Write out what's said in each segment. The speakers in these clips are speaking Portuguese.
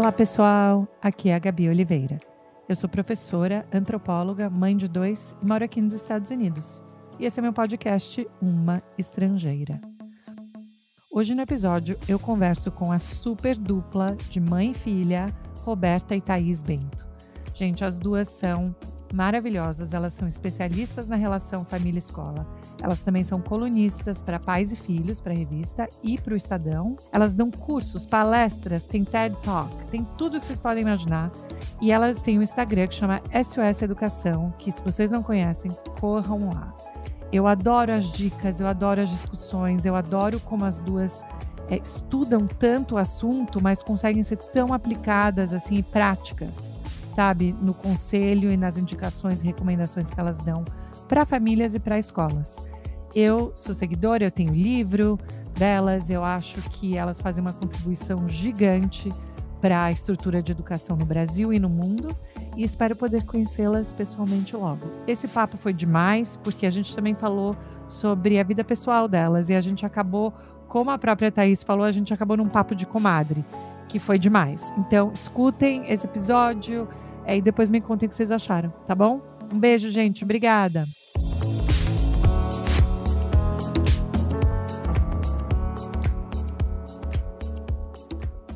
Olá pessoal, aqui é a Gabi Oliveira. Eu sou professora, antropóloga, mãe de 2 e moro aqui nos Estados Unidos. E esse é meu podcast Uma Estrangeira. Hoje no episódio eu converso com a super dupla de mãe e filha, Roberta e Thaís Bento. Gente, as duas são maravilhosas, elas são especialistas na relação família-escola. Elas também são colunistas para Pais e Filhos, para a revista e para o Estadão. Elas dão cursos, palestras, tem TED Talk, tem tudo que vocês podem imaginar. E elas têm um Instagram que chama SOS Educação, que se vocês não conhecem, corram lá. Eu adoro as dicas, eu adoro as discussões, eu adoro como as duas estudam tanto o assunto, mas conseguem ser tão aplicadas assim, e práticas, sabe? No conselho e nas indicações e recomendações que elas dão para famílias e para escolas. Eu sou seguidora, eu tenho livro delas, eu acho que elas fazem uma contribuição gigante para a estrutura de educação no Brasil e no mundo, e espero poder conhecê-las pessoalmente logo. Esse papo foi demais, porque a gente também falou sobre a vida pessoal delas, e a gente acabou, como a própria Thaís falou, a gente acabou num papo de comadre, que foi demais. Então, escutem esse episódio e depois me contem o que vocês acharam, tá bom? Um beijo, gente. Obrigada.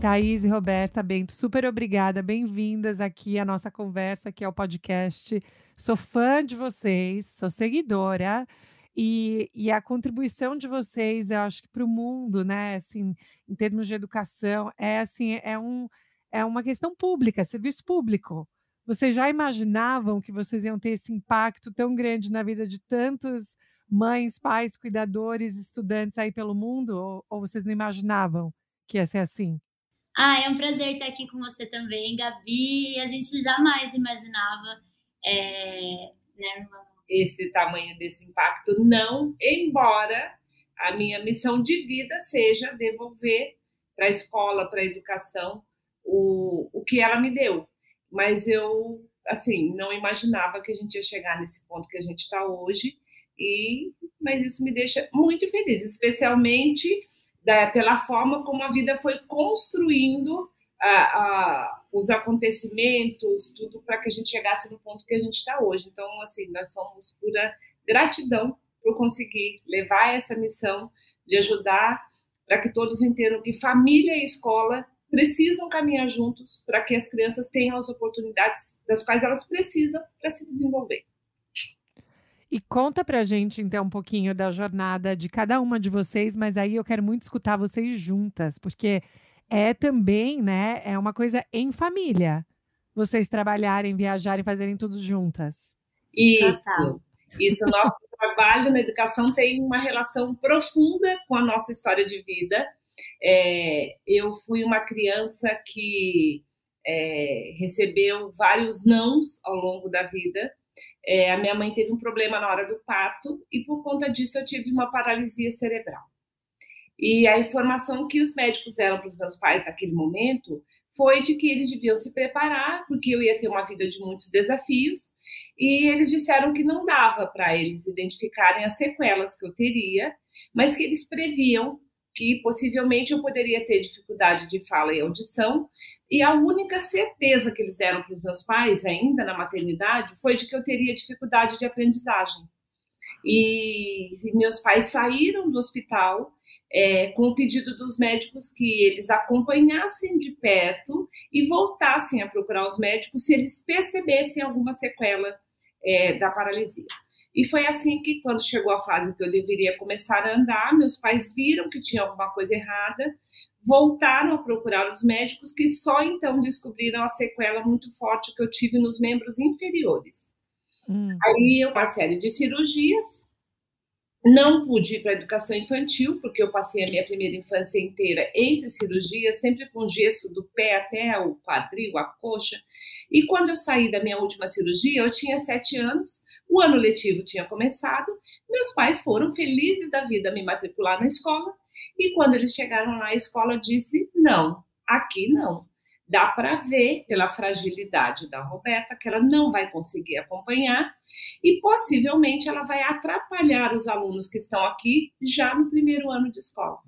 Thaís e Roberta Bento, super obrigada, bem-vindas aqui à nossa conversa, aqui ao podcast. Sou fã de vocês, sou seguidora, e a contribuição de vocês, eu acho que para o mundo, né, assim, em termos de educação, é uma questão pública, serviço público. Vocês já imaginavam que vocês iam ter esse impacto tão grande na vida de tantos mães, pais, cuidadores, estudantes aí pelo mundo? Ou vocês não imaginavam que ia ser assim? É um prazer estar aqui com você também, Gabi. A gente jamais imaginava, né, esse tamanho desse impacto, não, embora a minha missão de vida seja devolver para a escola, para a educação, o que ela me deu. Mas eu, assim, não imaginava que a gente ia chegar nesse ponto que a gente está hoje, mas isso me deixa muito feliz, especialmente pela forma como a vida foi construindo os acontecimentos, tudo para que a gente chegasse no ponto que a gente está hoje. Então, assim, nós somos pura gratidão por conseguir levar essa missão de ajudar para que todos entendam que família e escola precisam caminhar juntos para que as crianças tenham as oportunidades das quais elas precisam para se desenvolver. E conta pra gente, então, um pouquinho da jornada de cada uma de vocês, mas aí eu quero muito escutar vocês juntas, porque é também, né, é uma coisa em família, vocês trabalharem, viajarem, fazerem tudo juntas. Isso, nosso trabalho na educação tem uma relação profunda com a nossa história de vida. Eu fui uma criança que recebeu vários nãos ao longo da vida. A minha mãe teve um problema na hora do parto e, por conta disso, eu tive uma paralisia cerebral. E a informação que os médicos deram para os meus pais naquele momento foi de que eles deviam se preparar, porque eu ia ter uma vida de muitos desafios, e eles disseram que não dava para eles identificarem as sequelas que eu teria, mas que eles previam que possivelmente eu poderia ter dificuldade de fala e audição, e a única certeza que eles deram para os meus pais, ainda na maternidade, foi de que eu teria dificuldade de aprendizagem. E meus pais saíram do hospital com o pedido dos médicos que eles acompanhassem de perto e voltassem a procurar os médicos se eles percebessem alguma sequela da paralisia. E foi assim que, quando chegou a fase que eu deveria começar a andar, meus pais viram que tinha alguma coisa errada, voltaram a procurar os médicos, que só então descobriram a sequela muito forte que eu tive nos membros inferiores. Aí eu passei uma série de cirurgias, não pude ir para a educação infantil, porque eu passei a minha primeira infância inteira entre cirurgias, sempre com gesso do pé até o quadril, a coxa. E quando eu saí da minha última cirurgia, eu tinha 7 anos, o ano letivo tinha começado, meus pais foram felizes da vida me matricular na escola, e quando eles chegaram lá, a escola disse, não, aqui não. Dá para ver, pela fragilidade da Roberta, que ela não vai conseguir acompanhar e possivelmente ela vai atrapalhar os alunos que estão aqui já no primeiro ano de escola.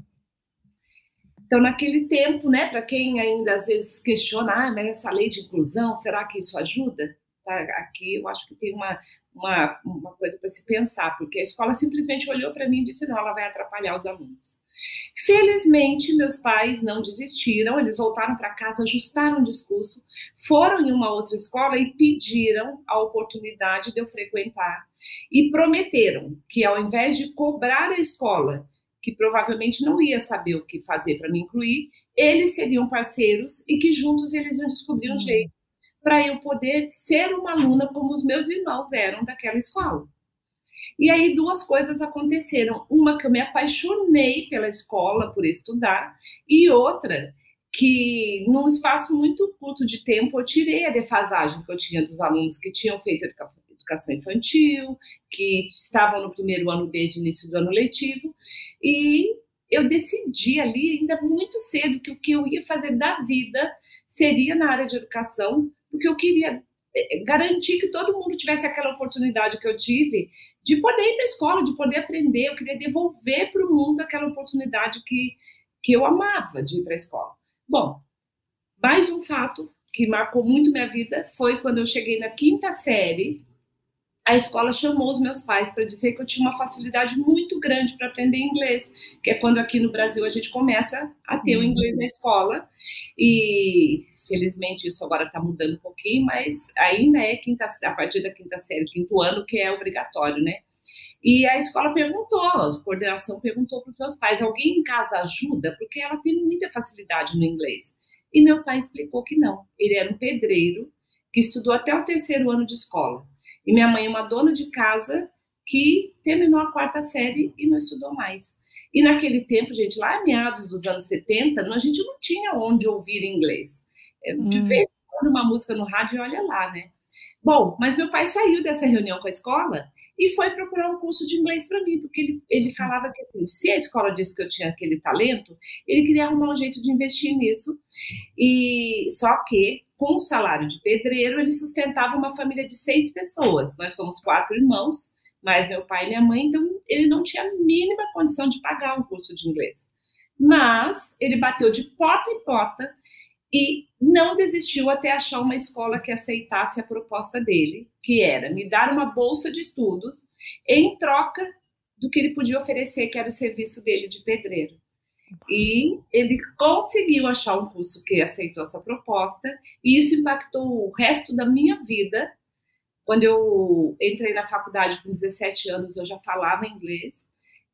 Então, naquele tempo, né, para quem ainda às vezes questiona, mas essa lei de inclusão, será que isso ajuda? Tá, aqui eu acho que tem uma coisa para se pensar, porque a escola simplesmente olhou para mim e disse, não, ela vai atrapalhar os alunos. Felizmente, meus pais não desistiram, eles voltaram para casa, ajustaram o discurso, foram em uma outra escola e pediram a oportunidade de eu frequentar e prometeram que ao invés de cobrar a escola, que provavelmente não ia saber o que fazer para me incluir, eles seriam parceiros e que juntos eles iam descobrir um jeito para eu poder ser uma aluna como os meus irmãos eram daquela escola. E aí duas coisas aconteceram. Uma, que eu me apaixonei pela escola, por estudar, e outra, que num espaço muito curto de tempo eu tirei a defasagem que eu tinha dos alunos que tinham feito educação infantil, que estavam no primeiro ano desde o início do ano letivo, e eu decidi ali, ainda muito cedo, que o que eu ia fazer da vida seria na área de educação, porque eu queria garantir que todo mundo tivesse aquela oportunidade que eu tive de poder ir para a escola, de poder aprender. Eu queria devolver para o mundo aquela oportunidade que eu amava de ir para a escola. Bom, mais um fato que marcou muito minha vida foi quando eu cheguei na 5ª série, a escola chamou os meus pais para dizer que eu tinha uma facilidade muito grande para aprender inglês, que é quando aqui no Brasil a gente começa a ter o inglês na escola, e felizmente isso agora está mudando um pouquinho, mas ainda é a partir da 5ª série, 5º ano, que é obrigatório, né? E a escola perguntou, a coordenação perguntou para os meus pais, alguém em casa ajuda? Porque ela tem muita facilidade no inglês. E meu pai explicou que não, ele era um pedreiro que estudou até o 3º ano de escola. E minha mãe é uma dona de casa que terminou a 4ª série e não estudou mais. E naquele tempo, gente, lá meados dos anos 70, a gente não tinha onde ouvir inglês. De vez em quando uma música no rádio e olha lá, né? Bom, mas meu pai saiu dessa reunião com a escola e foi procurar um curso de inglês para mim, porque ele falava que assim, se a escola disse que eu tinha aquele talento, ele queria arrumar um jeito de investir nisso. E só que, com o salário de pedreiro, ele sustentava uma família de 6 pessoas. Nós somos 4 irmãos, mais meu pai e minha mãe, então ele não tinha a mínima condição de pagar um curso de inglês. Mas ele bateu de porta em porta e não desistiu até achar uma escola que aceitasse a proposta dele, que era me dar uma bolsa de estudos em troca do que ele podia oferecer, que era o serviço dele de pedreiro. E ele conseguiu achar um curso que aceitou essa proposta, e isso impactou o resto da minha vida. Quando eu entrei na faculdade com 17 anos, eu já falava inglês,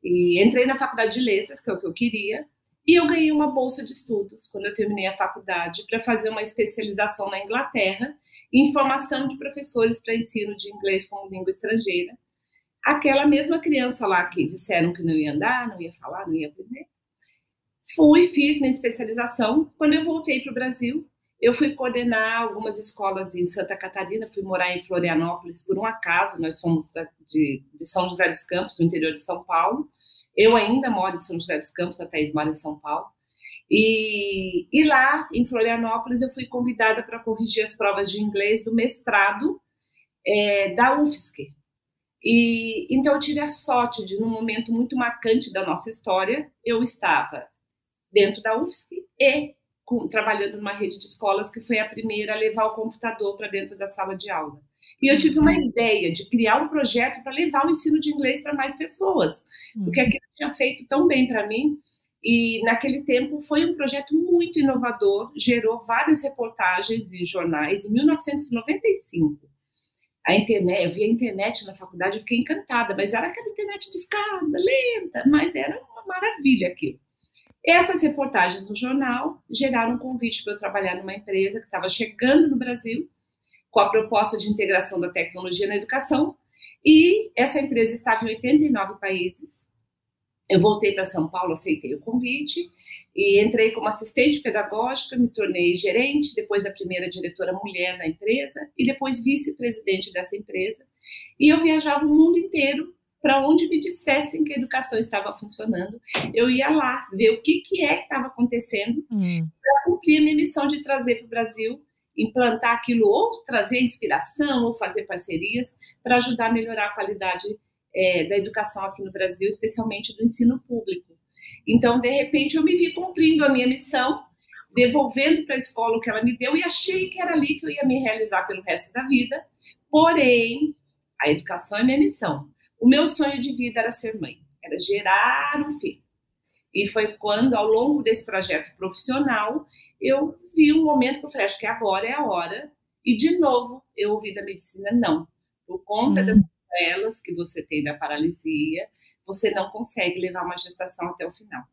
e entrei na faculdade de letras, que é o que eu queria, e eu ganhei uma bolsa de estudos, quando eu terminei a faculdade, para fazer uma especialização na Inglaterra, em formação de professores para ensino de inglês como língua estrangeira. Aquela mesma criança lá que disseram que não ia andar, não ia falar, não ia aprender. Fiz minha especialização. Quando eu voltei para o Brasil, eu fui coordenar algumas escolas em Santa Catarina, fui morar em Florianópolis por um acaso, nós somos de São José dos Campos, no interior de São Paulo. Eu ainda moro em São José dos Campos, a Thaís mora em São Paulo. E lá, em Florianópolis, eu fui convidada para corrigir as provas de inglês do mestrado da UFSC. Então, eu tive a sorte de, num momento muito marcante da nossa história, eu estava dentro da UFSC e trabalhando numa rede de escolas que foi a primeira a levar o computador para dentro da sala de aula. E eu tive uma ideia de criar um projeto para levar o ensino de inglês para mais pessoas, porque aquilo tinha feito tão bem para mim, e naquele tempo foi um projeto muito inovador, gerou várias reportagens em jornais. Em 1995, eu vi a internet na faculdade, eu fiquei encantada, mas era aquela internet de escada, lenta, mas era uma maravilha aquilo. Essas reportagens no jornal geraram um convite para eu trabalhar numa empresa que estava chegando no Brasil, com a proposta de integração da tecnologia na educação, e essa empresa estava em 89 países. Eu voltei para São Paulo, aceitei o convite, e entrei como assistente pedagógica, me tornei gerente, depois a primeira diretora mulher da empresa, e depois vice-presidente dessa empresa, e eu viajava o mundo inteiro, para onde me dissessem que a educação estava funcionando, eu ia lá ver o que estava acontecendo, para cumprir a minha missão de trazer para o Brasil, implantar aquilo, ou trazer inspiração, ou fazer parcerias, para ajudar a melhorar a qualidade da educação aqui no Brasil, especialmente do ensino público. Então, de repente, eu me vi cumprindo a minha missão, devolvendo para a escola o que ela me deu e achei que era ali que eu ia me realizar pelo resto da vida. Porém, a educação é minha missão. O meu sonho de vida era ser mãe, era gerar um filho. E foi quando, ao longo desse trajeto profissional, eu vi um momento que eu falei, acho que agora é a hora. E, de novo, eu ouvi da medicina, não. Por conta das sequelas que você tem da paralisia, você não consegue levar uma gestação até o final.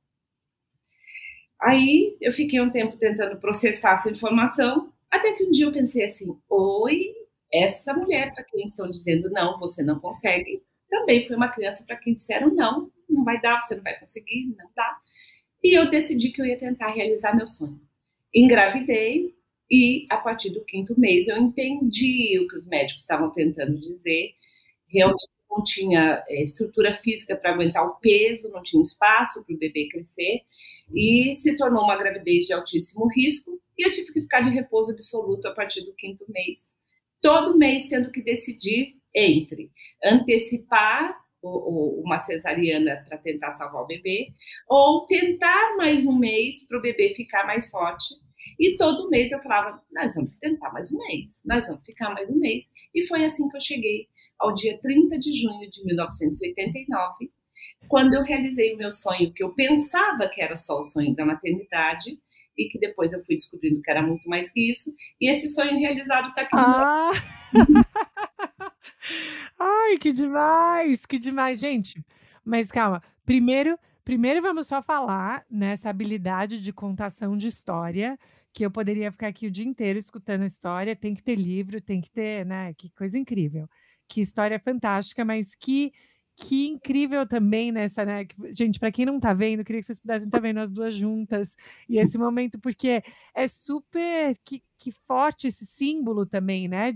Aí, eu fiquei um tempo tentando processar essa informação, até que um dia eu pensei assim, oi, essa mulher para quem estão dizendo não, você não consegue, também foi uma criança para quem disseram não, não vai dar, você não vai conseguir, não dá. E eu decidi que eu ia tentar realizar meu sonho. Engravidei e, a partir do 5º mês, eu entendi o que os médicos estavam tentando dizer. Realmente não tinha estrutura física para aguentar o peso, não tinha espaço para o bebê crescer. E se tornou uma gravidez de altíssimo risco. E eu tive que ficar de repouso absoluto a partir do 5º mês. Todo mês tendo que decidir entre antecipar uma cesariana para tentar salvar o bebê, ou tentar mais um mês para o bebê ficar mais forte. E todo mês eu falava, nós vamos tentar mais um mês, nós vamos ficar mais um mês. E foi assim que eu cheguei ao dia 30 de junho de 1989, quando eu realizei o meu sonho, que eu pensava que era só o sonho da maternidade, e que depois eu fui descobrindo que era muito mais que isso. E esse sonho realizado está aqui. Ai, que demais, gente. Mas calma, primeiro vamos só falar nessa habilidade de contação de história, que eu poderia ficar aqui o dia inteiro escutando história, tem que ter livro, tem que ter, né, que coisa incrível. Que história fantástica, mas que incrível também nessa, né? Gente, para quem não tá vendo, queria que vocês pudessem estar vendo as duas juntas e esse momento, porque é super que forte esse símbolo também, né?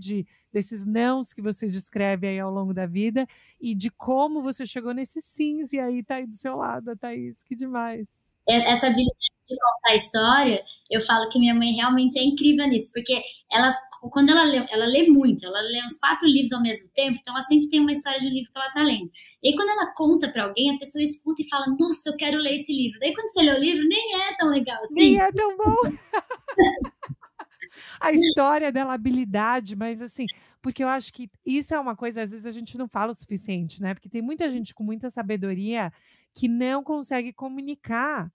Desses nãos que você descreve aí ao longo da vida e de como você chegou nesses sims, e aí tá aí do seu lado, a Thaís, que demais. Essa habilidade de contar a história, eu falo que minha mãe realmente é incrível nisso, porque ela, quando ela lê muito, ela lê uns 4 livros ao mesmo tempo, então ela sempre tem uma história de um livro que ela tá lendo. E aí, quando ela conta para alguém, a pessoa escuta e fala, nossa, eu quero ler esse livro. Daí, quando você lê o livro, nem é tão legal assim. Nem é tão bom. A história dela, a habilidade, mas assim, porque eu acho que isso é uma coisa, às vezes a gente não fala o suficiente, né? Porque tem muita gente com muita sabedoria que não consegue comunicar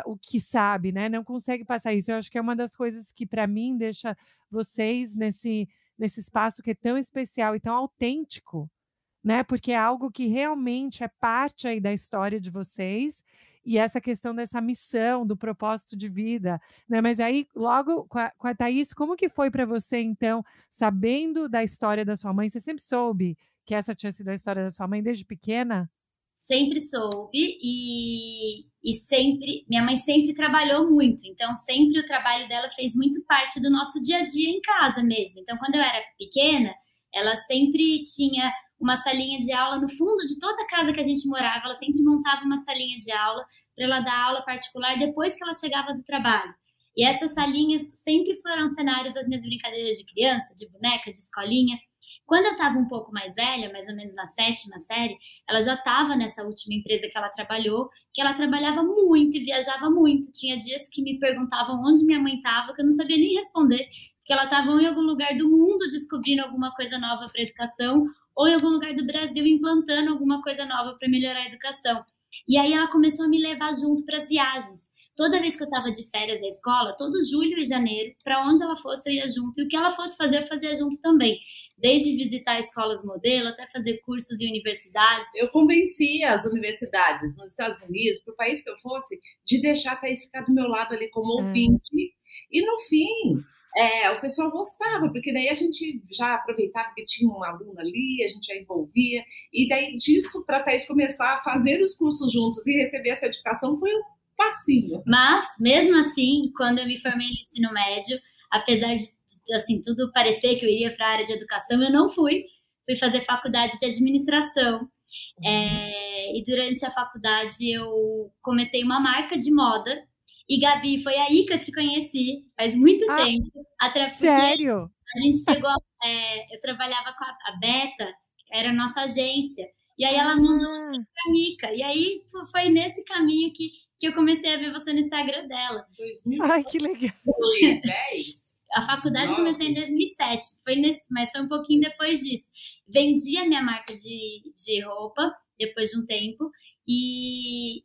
o que sabe, né? Não consegue passar isso. Eu acho que é uma das coisas que, para mim, deixa vocês nesse espaço que é tão especial e tão autêntico, né? Porque é algo que realmente é parte aí da história de vocês e essa questão dessa missão, do propósito de vida, né? Mas aí, logo com a Thaís, como que foi para você, então, sabendo da história da sua mãe? Você sempre soube que essa tinha sido a história da sua mãe desde pequena? Sempre soube e sempre, minha mãe sempre trabalhou muito, então sempre o trabalho dela fez muito parte do nosso dia a dia em casa mesmo. Então, quando eu era pequena, ela sempre tinha uma salinha de aula no fundo de toda a casa que a gente morava, ela sempre montava uma salinha de aula para ela dar aula particular depois que ela chegava do trabalho. E essas salinhas sempre foram cenários das minhas brincadeiras de criança, de boneca, de escolinha. Quando eu estava um pouco mais velha, mais ou menos na 7ª série, ela já estava nessa última empresa que ela trabalhou, que ela trabalhava muito e viajava muito. Tinha dias que me perguntavam onde minha mãe estava, que eu não sabia nem responder, porque ela estava em algum lugar do mundo descobrindo alguma coisa nova para a educação, ou em algum lugar do Brasil implantando alguma coisa nova para melhorar a educação. E aí ela começou a me levar junto para as viagens. Toda vez que eu estava de férias da escola, todo julho e janeiro, para onde ela fosse eu ia junto, e o que ela fosse fazer eu fazia junto também. Desde visitar escolas modelo até fazer cursos em universidades. Eu convencia as universidades nos Estados Unidos, para o país que eu fosse, de deixar a Thaís ficar do meu lado ali como ouvinte. E no fim, o pessoal gostava, porque daí a gente já aproveitava que tinha uma aluna ali, a gente já envolvia, e daí disso para a Thaís começar a fazer os cursos juntos e receber essa educação foi um passinho. Mas, mesmo assim, quando eu me formei no ensino médio, apesar de assim, tudo parecer que eu iria para a área de educação, eu não fui fazer faculdade de administração. E durante a faculdade eu comecei uma marca de moda. E, Gabi, foi aí que eu te conheci, faz muito tempo. Até sério? A gente chegou, eu trabalhava com a Beta, era a nossa agência. E aí ela mandou você pra Mica. E aí foi nesse caminho que eu comecei a ver você no Instagram dela. Ai, que legal. 2010. A faculdade comecei em 2007, mas foi um pouquinho depois disso. Vendi a minha marca de roupa depois de um tempo. E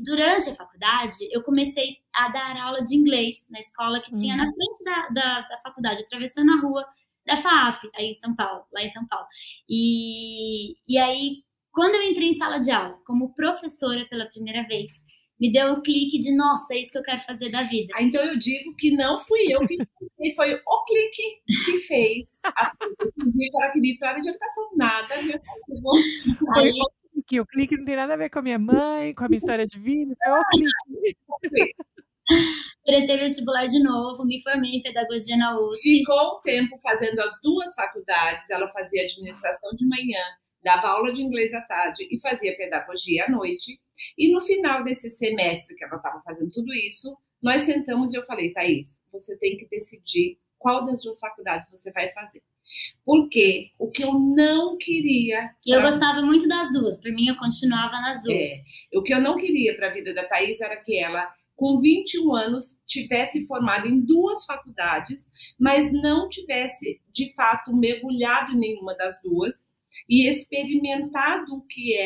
durante a faculdade, eu comecei a dar aula de inglês na escola que tinha na frente da faculdade, atravessando a rua da FAAP, aí em São Paulo, lá em São Paulo. E aí, quando eu entrei em sala de aula, como professora pela primeira vez, me deu o clique de, nossa, é isso que eu quero fazer da vida. Então eu digo que não fui eu que fiz, foi o clique que fez. Ela queria ir para a área de educação, nada. Aí, o clique não tem nada a ver com a minha mãe, com a minha história de vida, foi o clique. Prestei vestibular de novo, me formei em pedagogia na USP. Ficou um tempo fazendo as duas faculdades, ela fazia administração de manhã, dava aula de inglês à tarde e fazia pedagogia à noite. E no final desse semestre que ela estava fazendo tudo isso, nós sentamos e eu falei, Thaís, você tem que decidir qual das duas faculdades você vai fazer. Porque o que eu não queria... Eu gostava muito das duas, por mim eu continuava nas duas. O que eu não queria para a vida da Thaís era que ela, com 21 anos, tivesse formado em duas faculdades, mas não tivesse, de fato, mergulhado em nenhuma das duas e experimentado o que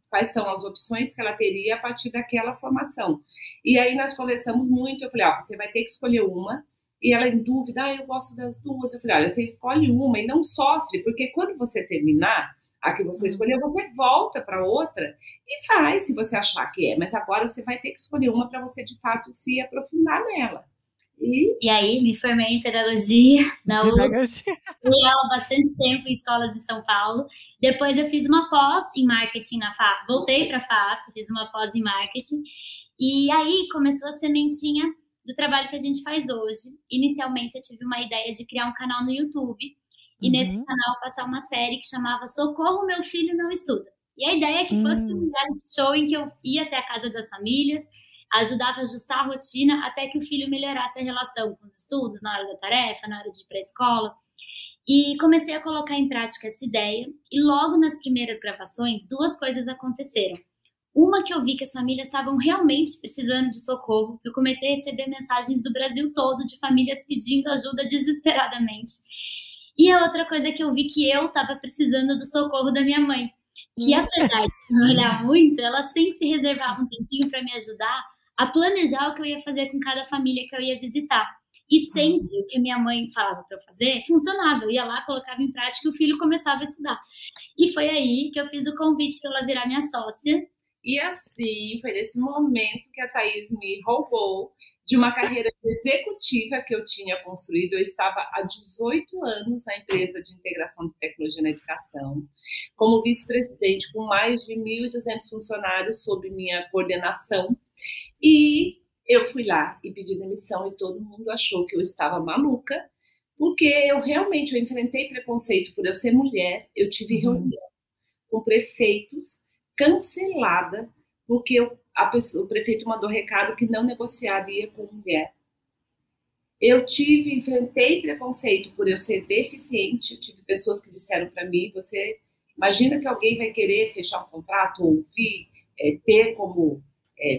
quais são as opções que ela teria a partir daquela formação. E aí nós conversamos muito, eu falei, você vai ter que escolher uma. E ela em dúvida, eu gosto das duas. Eu falei, olha, você escolhe uma e não sofre, porque quando você terminar a que você escolheu, você volta para outra e faz, se você achar que mas agora você vai ter que escolher uma para você, de fato, se aprofundar nela. E aí, me formei em pedagogia na USP, fui aula bastante tempo em escolas de São Paulo. Depois eu fiz uma pós em marketing na FAP, voltei para a FAP, fiz uma pós em marketing. E aí começou a sementinha do trabalho que a gente faz hoje. Inicialmente eu tive uma ideia de criar um canal no YouTube e nesse canal passar uma série que chamava Socorro, Meu Filho Não Estuda. E a ideia é que fosse um reality show em que eu ia até a casa das famílias, ajudava a ajustar a rotina até que o filho melhorasse a relação com os estudos, na hora da tarefa, na hora de ir para a escola. E comecei a colocar em prática essa ideia e logo nas primeiras gravações, duas coisas aconteceram. Uma que eu vi que as famílias estavam realmente precisando de socorro. Eu comecei a receber mensagens do Brasil todo de famílias pedindo ajuda desesperadamente. E a outra coisa que eu vi que eu estava precisando do socorro da minha mãe. Que apesar de me olhar muito, ela sempre reservava um tempinho para me ajudar a planejar o que eu ia fazer com cada família que eu ia visitar. E sempre o que a minha mãe falava para eu fazer funcionava. Eu ia lá, colocava em prática e o filho começava a estudar. E foi aí que eu fiz o convite para ela virar minha sócia. E assim, foi nesse momento que a Thaís me roubou de uma carreira executiva que eu tinha construído. Eu estava há 18 anos na empresa de integração de tecnologia na educação, como vice-presidente, com mais de 1.200 funcionários sob minha coordenação. E eu fui lá e pedi demissão e todo mundo achou que eu estava maluca, porque eu enfrentei preconceito por eu ser mulher. Eu tive reunião com prefeitos cancelada, porque o prefeito mandou recado que não negociaria com mulher. Enfrentei preconceito por eu ser deficiente. Tive pessoas que disseram para mim, você imagina que alguém vai querer fechar um contrato ou ter como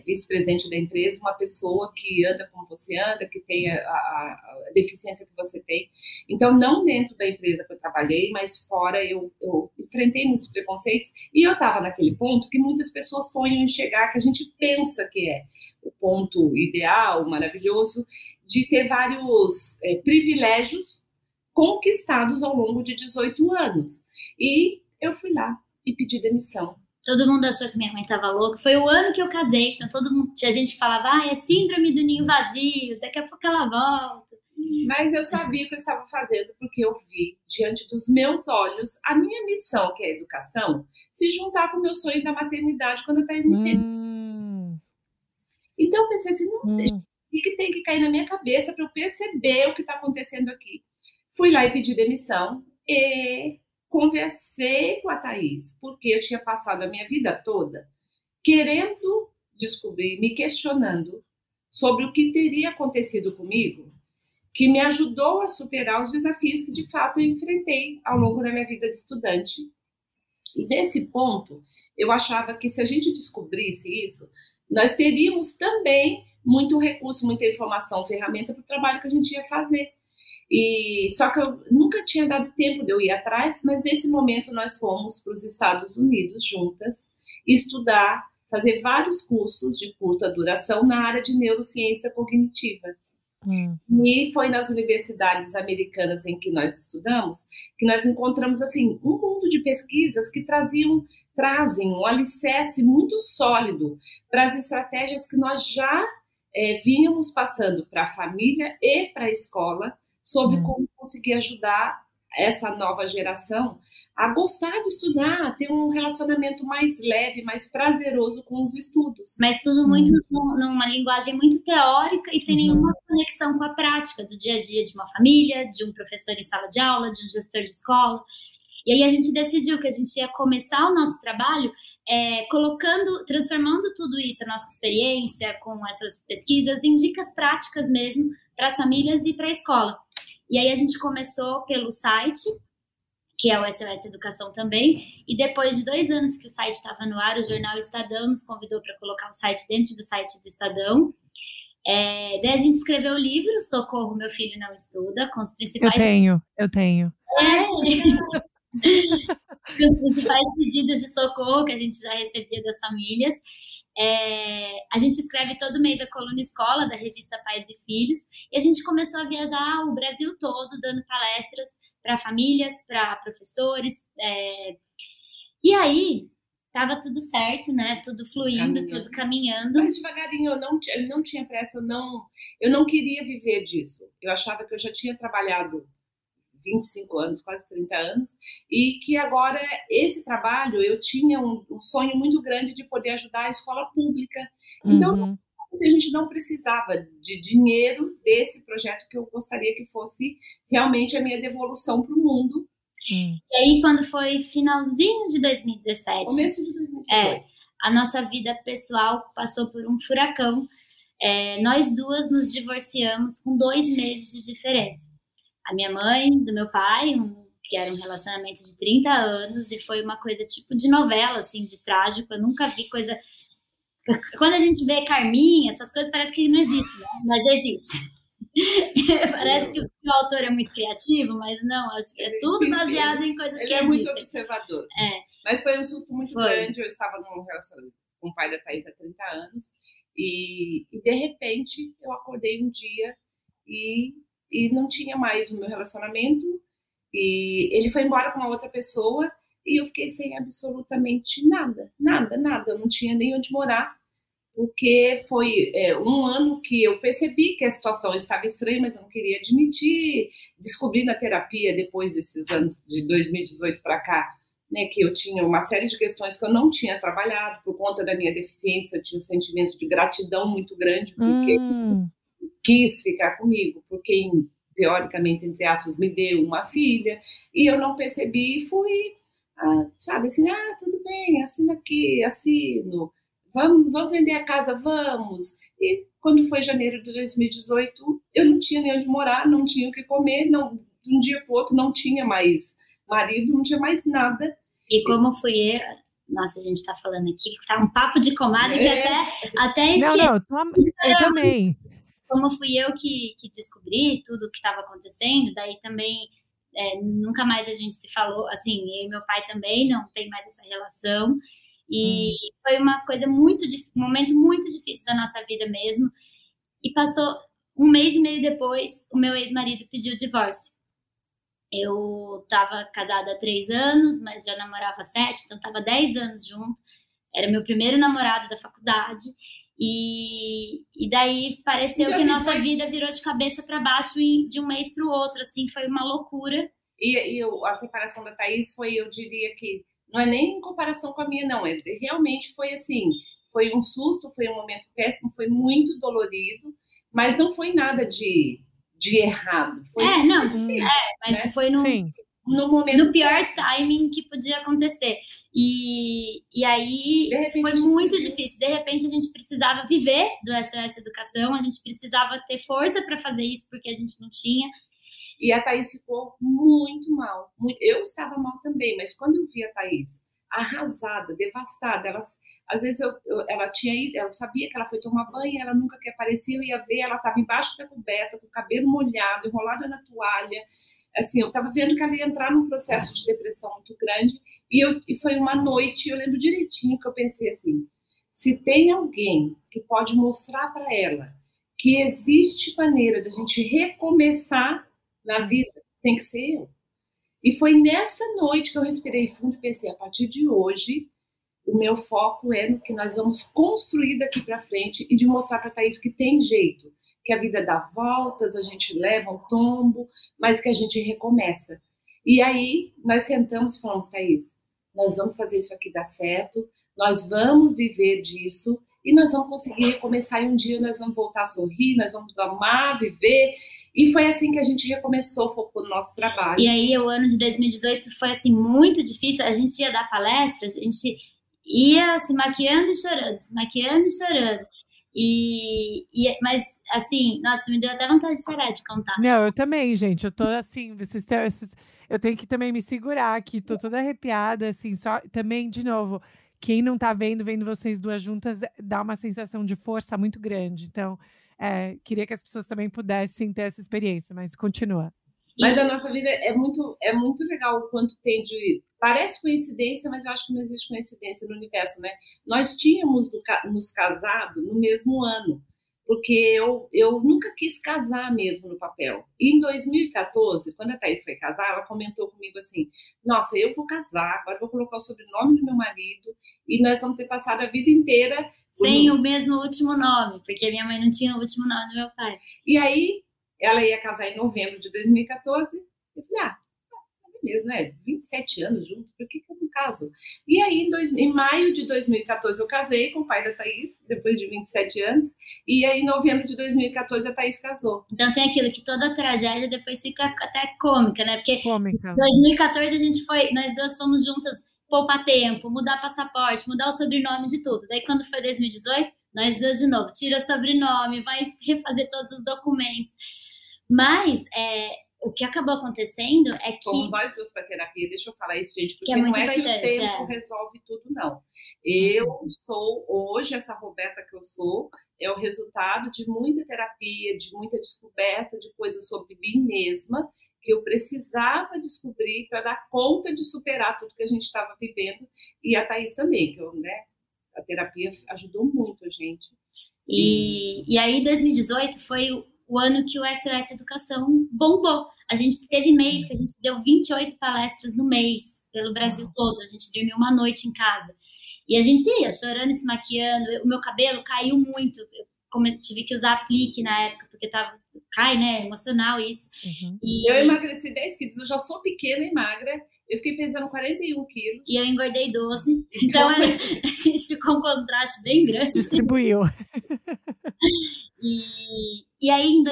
vice-presidente da empresa uma pessoa que anda como você anda, que tem a deficiência que você tem. Então, não dentro da empresa que eu trabalhei, mas fora eu enfrentei muitos preconceitos e eu estava naquele ponto que muitas pessoas sonham em chegar, que a gente pensa que é o ponto ideal, maravilhoso, de ter vários privilégios conquistados ao longo de 18 anos. E eu fui lá e pedi demissão. Todo mundo achou que minha mãe estava louca. Foi o ano que eu casei, então tinha gente que falava, é síndrome do ninho vazio, daqui a pouco ela volta. Mas eu sabia o que eu estava fazendo, porque eu vi, diante dos meus olhos, a minha missão, que é a educação, se juntar com o meu sonho da maternidade, quando a Thaís me fez. Então eu pensei assim, o que tem que cair na minha cabeça para eu perceber o que está acontecendo aqui? Fui lá e pedi demissão e conversei com a Thaís, porque eu tinha passado a minha vida toda querendo descobrir, me questionando sobre o que teria acontecido comigo, que me ajudou a superar os desafios que, de fato, eu enfrentei ao longo da minha vida de estudante. E nesse ponto, eu achava que se a gente descobrisse isso, nós teríamos também muito recurso, muita informação, ferramenta para o trabalho que a gente ia fazer. E só que eu nunca tinha dado tempo de eu ir atrás, mas nesse momento nós fomos para os Estados Unidos juntas estudar, fazer vários cursos de curta duração na área de neurociência cognitiva. E foi nas universidades americanas em que nós estudamos que nós encontramos assim um mundo de pesquisas que trazem um alicerce muito sólido para as estratégias que nós já vínhamos passando para a família e para a escola sobre como conseguir ajudar essa nova geração a gostar de estudar, a ter um relacionamento mais leve, mais prazeroso com os estudos. Mas tudo muito numa linguagem muito teórica e sem nenhuma conexão com a prática do dia a dia de uma família, de um professor em sala de aula, de um gestor de escola. E aí a gente decidiu que a gente ia começar o nosso trabalho transformando tudo isso, a nossa experiência com essas pesquisas, em dicas práticas mesmo para as famílias e para a escola. E aí a gente começou pelo site, que é o SOS Educação também, e depois de 2 anos que o site estava no ar, o jornal Estadão nos convidou para colocar o site dentro do site do Estadão. Daí a gente escreveu o livro Socorro, Meu Filho Não Estuda, com os principais... Eu tenho. Com os principais pedidos de socorro que a gente já recebia das famílias. A gente escreve todo mês a coluna Escola, da revista Pais e Filhos, e a gente começou a viajar o Brasil todo, dando palestras para famílias, para professores, e aí estava tudo certo, né? Tudo fluindo, tudo caminhando. Mas devagarinho, eu não tinha pressa, eu não queria viver disso. Eu achava que eu já tinha trabalhado 25 anos, quase 30 anos, e que agora esse trabalho, eu tinha um sonho muito grande de poder ajudar a escola pública. Então, a gente não precisava de dinheiro desse projeto que eu gostaria que fosse realmente a minha devolução para o mundo. E aí, quando foi finalzinho de 2017... Começo de 2018. A nossa vida pessoal passou por um furacão. Nós duas nos divorciamos com 2 meses de diferença. A minha mãe, do meu pai, que era um relacionamento de 30 anos, e foi uma coisa tipo de novela, assim, de trágico. Eu nunca vi coisa... Quando a gente vê Carminha, essas coisas parece que não existe, né? Mas existe. Parece que o autor é muito criativo, mas não, acho que é tudo baseado em coisas que existem. Ele é muito observador. Mas foi um susto muito grande. Eu estava num relacionamento com o pai da Thaís há 30 anos, e de repente eu acordei um dia e não tinha mais o meu relacionamento, e ele foi embora com uma outra pessoa, e eu fiquei sem absolutamente nada. Eu não tinha nem onde morar, porque foi um ano que eu percebi que a situação estava estranha, mas eu não queria admitir. Descobri na terapia, depois desses anos de 2018 para cá, né, que eu tinha uma série de questões que eu não tinha trabalhado, por conta da minha deficiência. Eu tinha um sentimento de gratidão muito grande, porque quis ficar comigo, porque teoricamente, entre aspas, me deu uma filha, e eu não percebi, e fui, sabe, assim, tudo bem, assina aqui, assino, vamos vender a casa, vamos. E quando foi janeiro de 2018, eu não tinha nem onde morar, não tinha o que comer, de um dia para o outro não tinha mais marido, não tinha mais nada. E como fui eu... Nossa, a gente está falando aqui, tá um papo de comadre que até esqueci. Eu também. Como fui eu que descobri tudo o que estava acontecendo, daí também nunca mais a gente se falou, assim, eu e meu pai também não tem mais essa relação, e foi uma coisa um momento muito difícil da nossa vida mesmo, e passou 1 mês e meio depois, o meu ex-marido pediu o divórcio. Eu estava casada há 3 anos, mas já namorava 7, então estava 10 anos junto, era meu primeiro namorado da faculdade, e daí pareceu que nossa vida virou de cabeça para baixo de um mês para o outro, assim, foi uma loucura. E a separação da Thaís foi, eu diria que, não é nem em comparação com a minha, não, realmente foi assim, foi um susto, foi um momento péssimo, foi muito dolorido, mas não foi nada de errado. Foi difícil, mas né? Foi no momento no pior timing que podia acontecer. E aí foi muito difícil. De repente a gente precisava viver do SOS Educação, a gente precisava ter força para fazer isso, porque a gente não tinha. E a Thaís ficou muito mal. Eu estava mal também, mas quando eu vi a Thaís arrasada, devastada. Às vezes ela tinha ido, eu sabia que ela foi tomar banho, ela nunca que aparecia, eu ia ver, ela estava embaixo da coberta, com o cabelo molhado, enrolada na toalha. Assim, eu estava vendo que ela ia entrar num processo de depressão muito grande, e foi uma noite, eu lembro direitinho que eu pensei assim, se tem alguém que pode mostrar para ela que existe maneira da gente recomeçar na vida, tem que ser eu. E foi nessa noite que eu respirei fundo e pensei, a partir de hoje, o meu foco é no que nós vamos construir daqui para frente e de mostrar para a Thaís que tem jeito, que a vida dá voltas, a gente leva um tombo, mas que a gente recomeça. E aí nós sentamos e falamos, Thaís, nós vamos fazer isso aqui dar certo, nós vamos viver disso e nós vamos conseguir recomeçar e um dia nós vamos voltar a sorrir, nós vamos amar, viver. E foi assim que a gente recomeçou, focou no nosso trabalho. E aí o ano de 2018 foi assim muito difícil, a gente ia dar palestras, a gente ia se maquiando e chorando, se maquiando e chorando. Mas, assim, nossa, me deu até vontade de chorar, de contar. Não, eu também, gente. Eu tô assim, eu tenho que também me segurar aqui, tô toda arrepiada, assim, só também, de novo, quem não tá vendo vocês duas juntas, dá uma sensação de força muito grande. Então, queria que as pessoas também pudessem ter essa experiência, mas continua. Mas a nossa vida é muito legal o quanto tem de... Parece coincidência, mas eu acho que não existe coincidência no universo, né? Nós tínhamos nos casado no mesmo ano, porque eu nunca quis casar mesmo no papel. E em 2014, quando a Thaís foi casar, ela comentou comigo assim, nossa, eu vou casar, agora vou colocar o sobrenome do meu marido e nós vamos ter passado a vida inteira... Sem o mesmo último nome, porque minha mãe não tinha o último nome do meu pai. E aí, ela ia casar em novembro de 2014, eu falei, mesmo, né? 27 anos juntos, por que eu não caso? E aí, em maio de 2014, eu casei com o pai da Thaís, depois de 27 anos, e aí, em novembro de 2014, a Thaís casou. Então, tem aquilo que toda tragédia depois fica até cômica, né? Porque cômica. Em 2014, nós duas fomos juntas poupar tempo, mudar passaporte, mudar o sobrenome de tudo. Daí, quando foi 2018, nós duas de novo, tira o sobrenome, vai refazer todos os documentos. Mas, o que acabou acontecendo é que... Como nós duas para terapia, deixa eu falar isso, gente, porque não é que o tempo resolve tudo, não. Eu sou, hoje, essa Roberta que eu sou, é o resultado de muita terapia, de muita descoberta de coisas sobre mim mesma, que eu precisava descobrir para dar conta de superar tudo que a gente estava vivendo, e a Thaís também, que a terapia ajudou muito a gente. E aí, 2018 foi o ano que o SOS Educação bombou. A gente teve mês que a gente deu 28 palestras no mês, pelo Brasil todo. A gente dormiu uma noite em casa. E a gente ia chorando e se maquiando. O meu cabelo caiu muito. Eu tive que usar aplique na época, porque cai, né? Emocional isso. Uhum. E eu emagreci 10 quilos. Eu já sou pequena e magra. Eu fiquei pesando 41 quilos. E eu engordei 12. Então, a gente ficou um contraste bem grande. Distribuiu. E aí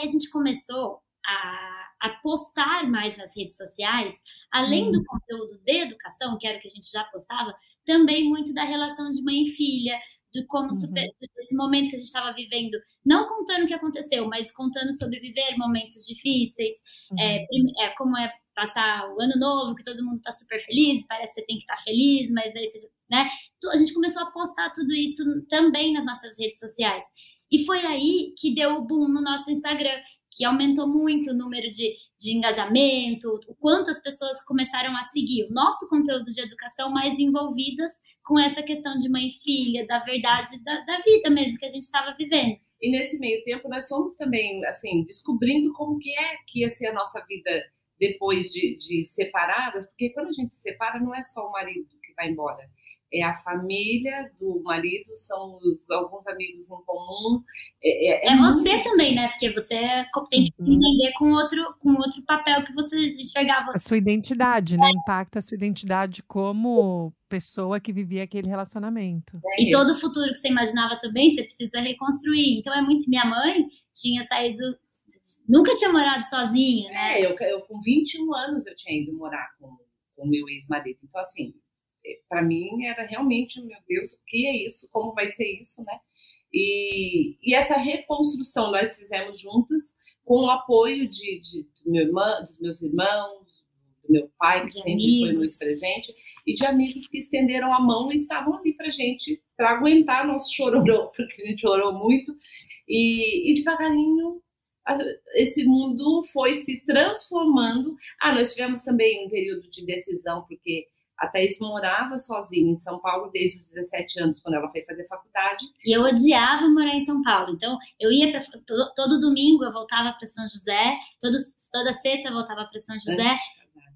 a gente começou a postar mais nas redes sociais, além do conteúdo de educação, que era o que a gente já postava, também muito da relação de mãe e filha, de como desse momento que a gente estava vivendo, não contando o que aconteceu, mas contando sobre viver momentos difíceis, como é passar o ano novo, que todo mundo está super feliz, parece que você tem que estar feliz, mas daí você, né? A gente começou a postar tudo isso também nas nossas redes sociais. E foi aí que deu o boom no nosso Instagram, que aumentou muito o número de engajamento, o quanto as pessoas começaram a seguir o nosso conteúdo de educação mais envolvidas com essa questão de mãe e filha, da verdade, da vida mesmo que a gente estava vivendo. E nesse meio tempo nós fomos também, assim, descobrindo como que ia ser a nossa vida depois de separadas, porque quando a gente se separa não é só o marido que vai embora, é a família do marido, são alguns amigos em comum. É você também, né? Porque você tem que entender com outro papel que você enxergava. A sua identidade, né? Impacta a sua identidade como pessoa que vivia aquele relacionamento. E todo o futuro que você imaginava também, você precisa reconstruir. Então, minha mãe tinha saído... Nunca tinha morado sozinha, né? Eu com 21 anos eu tinha ido morar com o meu ex-marido. Então, assim, para mim era realmente, meu Deus, o que é isso? Como vai ser isso, né? E essa reconstrução nós fizemos juntas com o apoio dos meus irmãos, do meu pai, que sempre foi muito presente, e de amigos que estenderam a mão e estavam ali para gente, para aguentar nosso chororô, porque a gente chorou muito, e devagarinho esse mundo foi se transformando. Nós tivemos também um período de decisão, porque a Thaís morava sozinha em São Paulo desde os 17 anos, quando ela foi fazer faculdade. E eu odiava morar em São Paulo. Então, eu ia para todo domingo eu voltava para São José, toda sexta eu voltava para São José,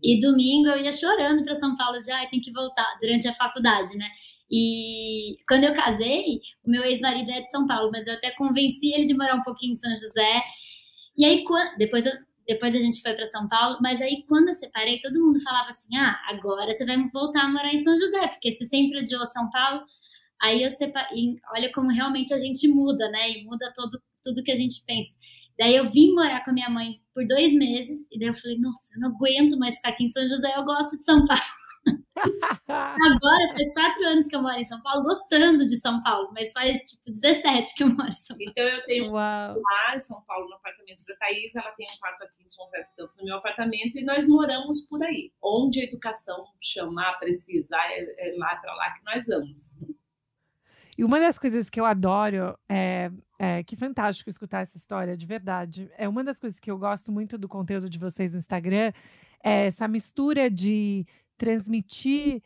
e domingo eu ia chorando para São Paulo, de tem que voltar durante a faculdade, né? E quando eu casei, o meu ex-marido é de São Paulo, mas eu até convenci ele de morar um pouquinho em São José. E aí, depois a gente foi para São Paulo, mas aí quando eu separei, todo mundo falava assim, agora você vai voltar a morar em São José, porque você sempre odiou São Paulo. Aí eu separei, olha como realmente a gente muda, né? E muda tudo que a gente pensa. Daí eu vim morar com a minha mãe por 2 meses, e daí eu falei, nossa, eu não aguento mais ficar aqui em São José, eu gosto de São Paulo. Agora faz 4 anos que eu moro em São Paulo, gostando de São Paulo, mas faz 17 que eu moro em São Paulo. Então eu tenho lá em São Paulo, no apartamento da Thaís, ela tem um quarto aqui em São José dos Campos, no meu apartamento, e nós moramos por aí. Onde a educação chamar, precisar, é lá para lá que nós vamos. E uma das coisas que eu adoro que fantástico escutar essa história, de verdade. É uma das coisas que eu gosto muito do conteúdo de vocês no Instagram, é essa mistura de transmitir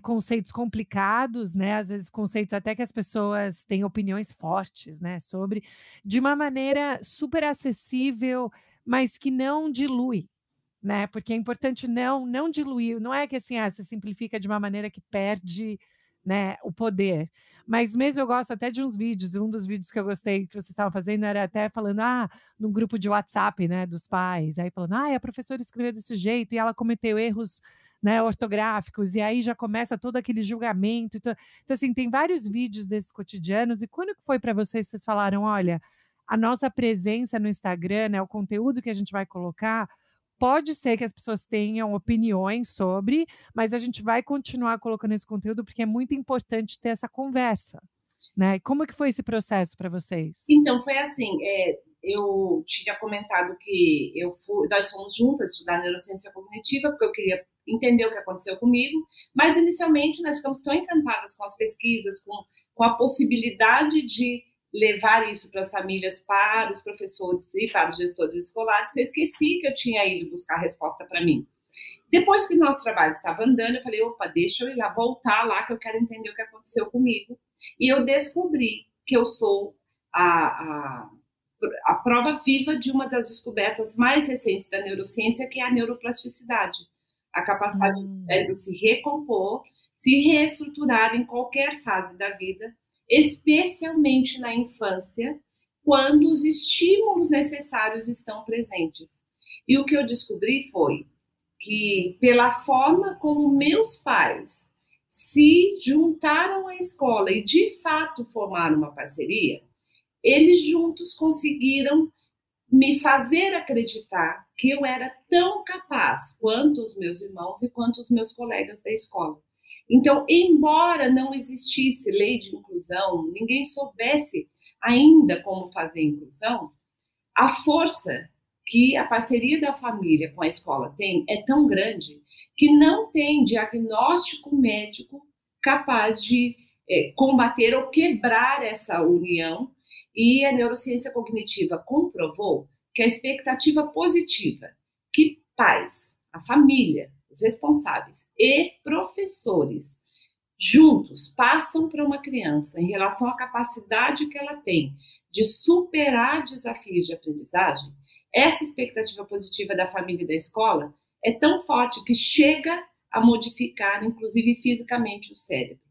conceitos complicados, né? Às vezes conceitos até que as pessoas têm opiniões fortes, né? Sobre, de uma maneira super acessível, mas que não dilui, né? Porque é importante não diluir. Não é que assim, você simplifica de uma maneira que perde, né, o poder. Mas mesmo eu gosto até de uns vídeos. Um dos vídeos que eu gostei que vocês estavam fazendo era até falando, num grupo de WhatsApp, né, dos pais. Aí falando, a professora escreveu desse jeito e ela cometeu erros, né, ortográficos, e aí já começa todo aquele julgamento. Então, assim, tem vários vídeos desses cotidianos. E quando foi para vocês falaram, olha, a nossa presença no Instagram, né, o conteúdo que a gente vai colocar, pode ser que as pessoas tenham opiniões sobre, mas a gente vai continuar colocando esse conteúdo porque é muito importante ter essa conversa, né? Como que foi esse processo para vocês? Então, foi assim, eu tinha comentado que nós fomos juntas estudar neurociência cognitiva, porque eu queria entender o que aconteceu comigo, mas inicialmente nós ficamos tão encantadas com as pesquisas, com a possibilidade de levar isso para as famílias, para os professores e para os gestores escolares, que eu esqueci que eu tinha ido buscar a resposta para mim. Depois que nosso trabalho estava andando, eu falei, opa, deixa eu ir lá, voltar lá, que eu quero entender o que aconteceu comigo. E eu descobri que eu sou a prova viva de uma das descobertas mais recentes da neurociência, que é a neuroplasticidade. A capacidade do cérebro se recompor, se reestruturar em qualquer fase da vida, especialmente na infância, quando os estímulos necessários estão presentes. E o que eu descobri foi que, pela forma como meus pais se juntaram à escola e, de fato, formaram uma parceria, eles juntos conseguiram me fazer acreditar que eu era tão capaz quanto os meus irmãos e quanto os meus colegas da escola. Então, embora não existisse lei de inclusão, ninguém soubesse ainda como fazer inclusão, a força que a parceria da família com a escola tem é tão grande que não tem diagnóstico médico capaz de combater ou quebrar essa união. E a neurociência cognitiva comprovou que a expectativa positiva que pais, a família, os responsáveis e professores juntos passam para uma criança em relação à capacidade que ela tem de superar desafios de aprendizagem, essa expectativa positiva da família e da escola é tão forte que chega a modificar, inclusive fisicamente, o cérebro.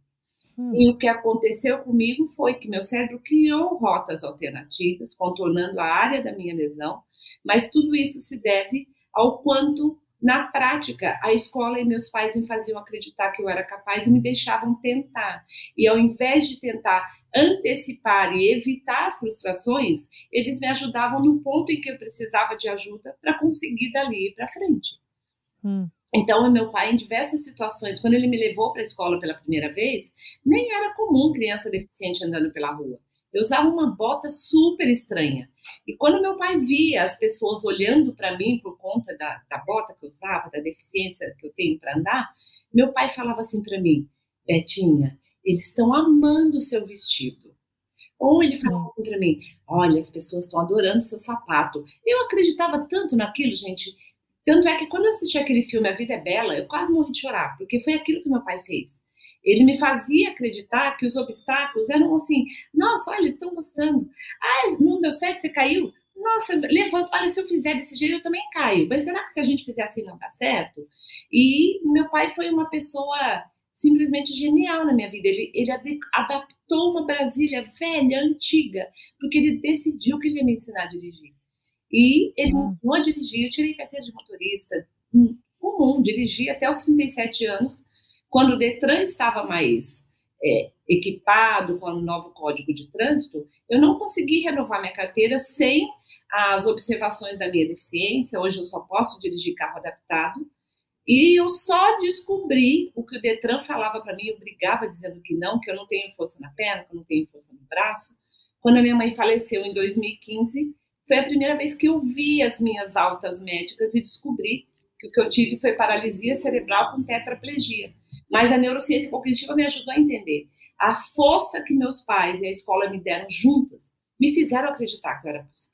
E o que aconteceu comigo foi que meu cérebro criou rotas alternativas, contornando a área da minha lesão, mas tudo isso se deve ao quanto, na prática, a escola e meus pais me faziam acreditar que eu era capaz e me deixavam tentar. E ao invés de tentar antecipar e evitar frustrações, eles me ajudavam no ponto em que eu precisava de ajuda para conseguir dali ir para frente. Então, o meu pai, em diversas situações, quando ele me levou para a escola pela primeira vez, nem era comum criança deficiente andando pela rua. Eu usava uma bota super estranha. E quando meu pai via as pessoas olhando para mim por conta da bota que eu usava, da deficiência que eu tenho para andar, meu pai falava assim para mim: Betinha, eles estão amando o seu vestido. Ou ele falava assim para mim: olha, as pessoas estão adorando seu sapato. Eu acreditava tanto naquilo, gente. Tanto é que quando eu assisti aquele filme A Vida é Bela, eu quase morri de chorar, porque foi aquilo que meu pai fez. Ele me fazia acreditar que os obstáculos eram assim: nossa, olha, eles estão gostando. Ah, não deu certo, você caiu? Nossa, levanta, olha, se eu fizer desse jeito, eu também caio. Mas será que se a gente fizer assim não dá certo? E meu pai foi uma pessoa simplesmente genial na minha vida. Ele adaptou uma Brasília velha, antiga, porque ele decidiu que ele ia me ensinar a dirigir. E ele me ensinou a dirigir. Eu tirei carteira de motorista comum, dirigi até os 37 anos, quando o Detran estava mais equipado com o novo Código de Trânsito. Eu não consegui renovar minha carteira sem as observações da minha deficiência. Hoje eu só posso dirigir carro adaptado. E eu só descobri o que o Detran falava para mim, eu brigava dizendo que eu não tenho força na perna, que eu não tenho força no braço. Quando a minha mãe faleceu em 2015, foi a primeira vez que eu vi as minhas altas médicas e descobri que o que eu tive foi paralisia cerebral com tetraplegia. Mas a neurociência cognitiva me ajudou a entender. A força que meus pais e a escola me deram juntas me fizeram acreditar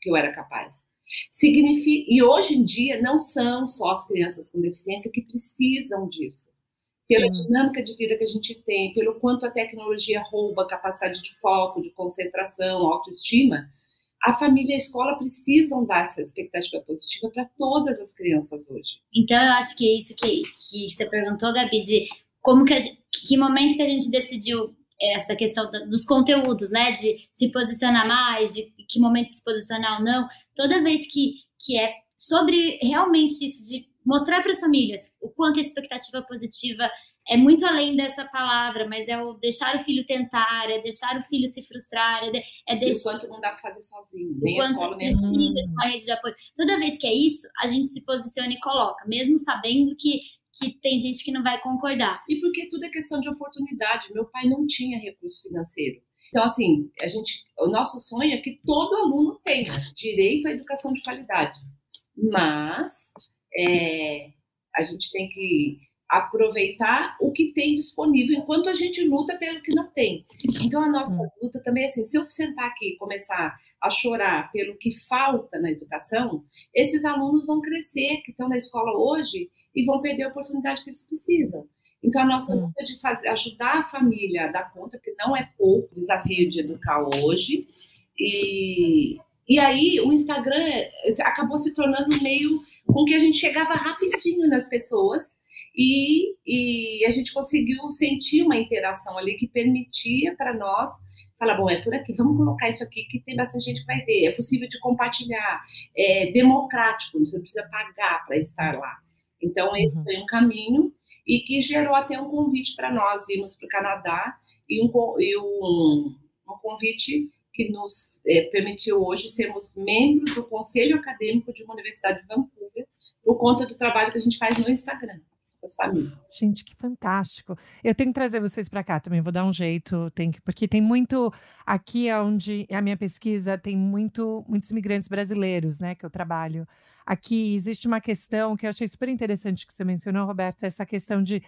que eu era capaz. E hoje em dia não são só as crianças com deficiência que precisam disso. Pela dinâmica de vida que a gente tem, pelo quanto a tecnologia rouba a capacidade de foco, de concentração, autoestima, a família e a escola precisam dar essa expectativa positiva para todas as crianças hoje. Então, eu acho que é isso que você perguntou, Gabi, de que momento que a gente decidiu essa questão dos conteúdos, né, de se posicionar mais, de que momento se posicionar ou não, toda vez que é sobre realmente isso de mostrar para as famílias o quanto a expectativa positiva é muito além dessa palavra, mas é o deixar o filho tentar, é deixar o filho se frustrar, E o quanto não dá para fazer sozinho, nem a escola, nem a precisa de uma rede de apoio. Toda vez que é isso, a gente se posiciona e coloca, mesmo sabendo que tem gente que não vai concordar. E porque tudo é questão de oportunidade. Meu pai não tinha recurso financeiro. Então, assim, o nosso sonho é que todo aluno tenha direito à educação de qualidade. Mas a gente tem que aproveitar o que tem disponível enquanto a gente luta pelo que não tem. Então, a nossa luta também é assim, se eu sentar aqui e começar a chorar pelo que falta na educação, esses alunos vão crescer, que estão na escola hoje, e vão perder a oportunidade que eles precisam. Então, a nossa luta é de ajudar a família a dar conta, porque não é pouco o desafio de educar hoje. E aí, o Instagram acabou se tornando um meio com que a gente chegava rapidinho nas pessoas, e a gente conseguiu sentir uma interação ali que permitia para nós falar, bom, é por aqui, vamos colocar isso aqui que tem bastante gente que vai ver, é possível de compartilhar, é democrático, você não precisa pagar para estar lá. Então, esse foi um caminho e que gerou até um convite para nós irmos para o Canadá e um convite que nos permitiu hoje sermos membros do Conselho Acadêmico de uma Universidade de Vancouver por conta do trabalho que a gente faz no Instagram. As famílias. Gente, que fantástico. Eu tenho que trazer vocês para cá também, vou dar um jeito, porque tem muito, aqui onde a minha pesquisa, tem muitos imigrantes brasileiros, né, que eu trabalho. Aqui existe uma questão que eu achei super interessante que você mencionou, Roberto, essa questão de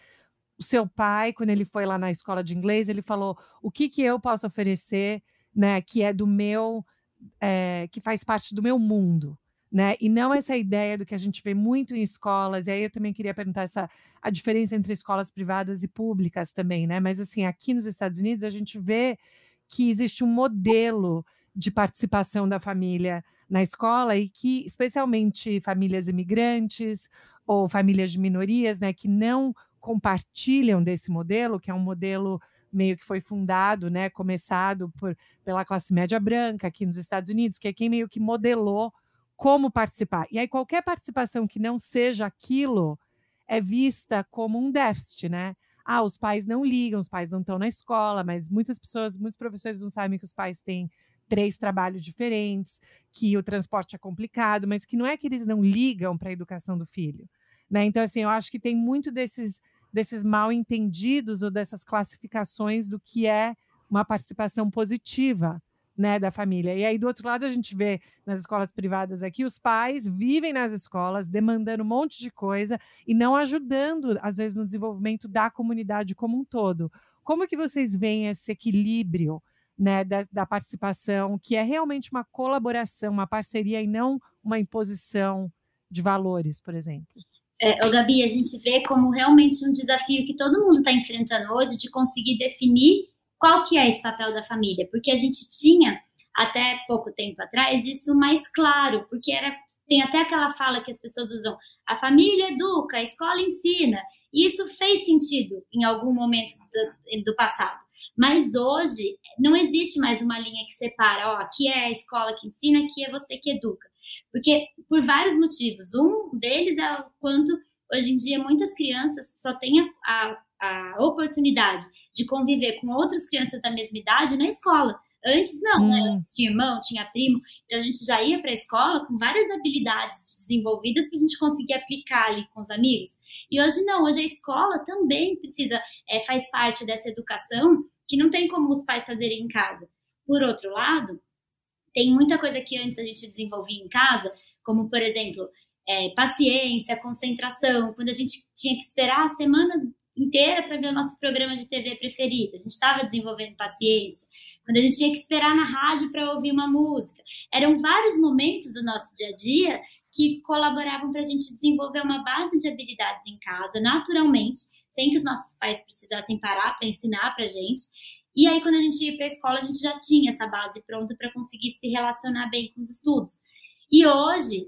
o seu pai, quando ele foi lá na escola de inglês, ele falou, o que eu posso oferecer, né, que é do meu, que faz parte do meu mundo. Né? E não essa ideia do que a gente vê muito em escolas, e aí eu também queria perguntar a diferença entre escolas privadas e públicas também, né? Mas assim, aqui nos Estados Unidos a gente vê que existe um modelo de participação da família na escola e que, especialmente famílias imigrantes ou famílias de minorias, né, que não compartilham desse modelo, que é um modelo meio que foi fundado, né, começado pela classe média branca aqui nos Estados Unidos, que é quem meio que modelou como participar. E aí qualquer participação que não seja aquilo é vista como um déficit, né? Ah, os pais não ligam, os pais não estão na escola, mas muitos professores não sabem que os pais têm 3 trabalhos diferentes, que o transporte é complicado, mas que não é que eles não ligam para a educação do filho, né? Então, assim, eu acho que tem muito desses mal entendidos ou dessas classificações do que é uma participação positiva né, da família. E aí, do outro lado, a gente vê nas escolas privadas aqui, os pais vivem nas escolas, demandando um monte de coisa e não ajudando, às vezes, no desenvolvimento da comunidade como um todo. Como que vocês veem esse equilíbrio, né, da participação, que é realmente uma colaboração, uma parceria e não uma imposição de valores, por exemplo? Gabi, a gente vê como realmente um desafio que todo mundo está enfrentando hoje de conseguir definir qual que é esse papel da família, porque a gente tinha, até pouco tempo atrás, isso mais claro, porque tem até aquela fala que as pessoas usam, a família educa, a escola ensina, e isso fez sentido em algum momento do passado. Mas hoje não existe mais uma linha que separa, aqui é a escola que ensina, aqui é você que educa. Porque, por vários motivos, um deles é o quanto, hoje em dia, muitas crianças só têm a oportunidade de conviver com outras crianças da mesma idade na escola. Antes não, né? Antes tinha irmão, tinha primo, então a gente já ia para a escola com várias habilidades desenvolvidas que a gente conseguia aplicar ali com os amigos. E hoje não, hoje a escola também faz parte dessa educação que não tem como os pais fazerem em casa. Por outro lado, tem muita coisa que antes a gente desenvolvia em casa, como, por exemplo, paciência, concentração, quando a gente tinha que esperar a semana inteira para ver o nosso programa de TV preferido, a gente estava desenvolvendo paciência, quando a gente tinha que esperar na rádio para ouvir uma música. Eram vários momentos do nosso dia a dia que colaboravam para a gente desenvolver uma base de habilidades em casa, naturalmente, sem que os nossos pais precisassem parar para ensinar para a gente. E aí, quando a gente ia para a escola, a gente já tinha essa base pronta para conseguir se relacionar bem com os estudos. E hoje,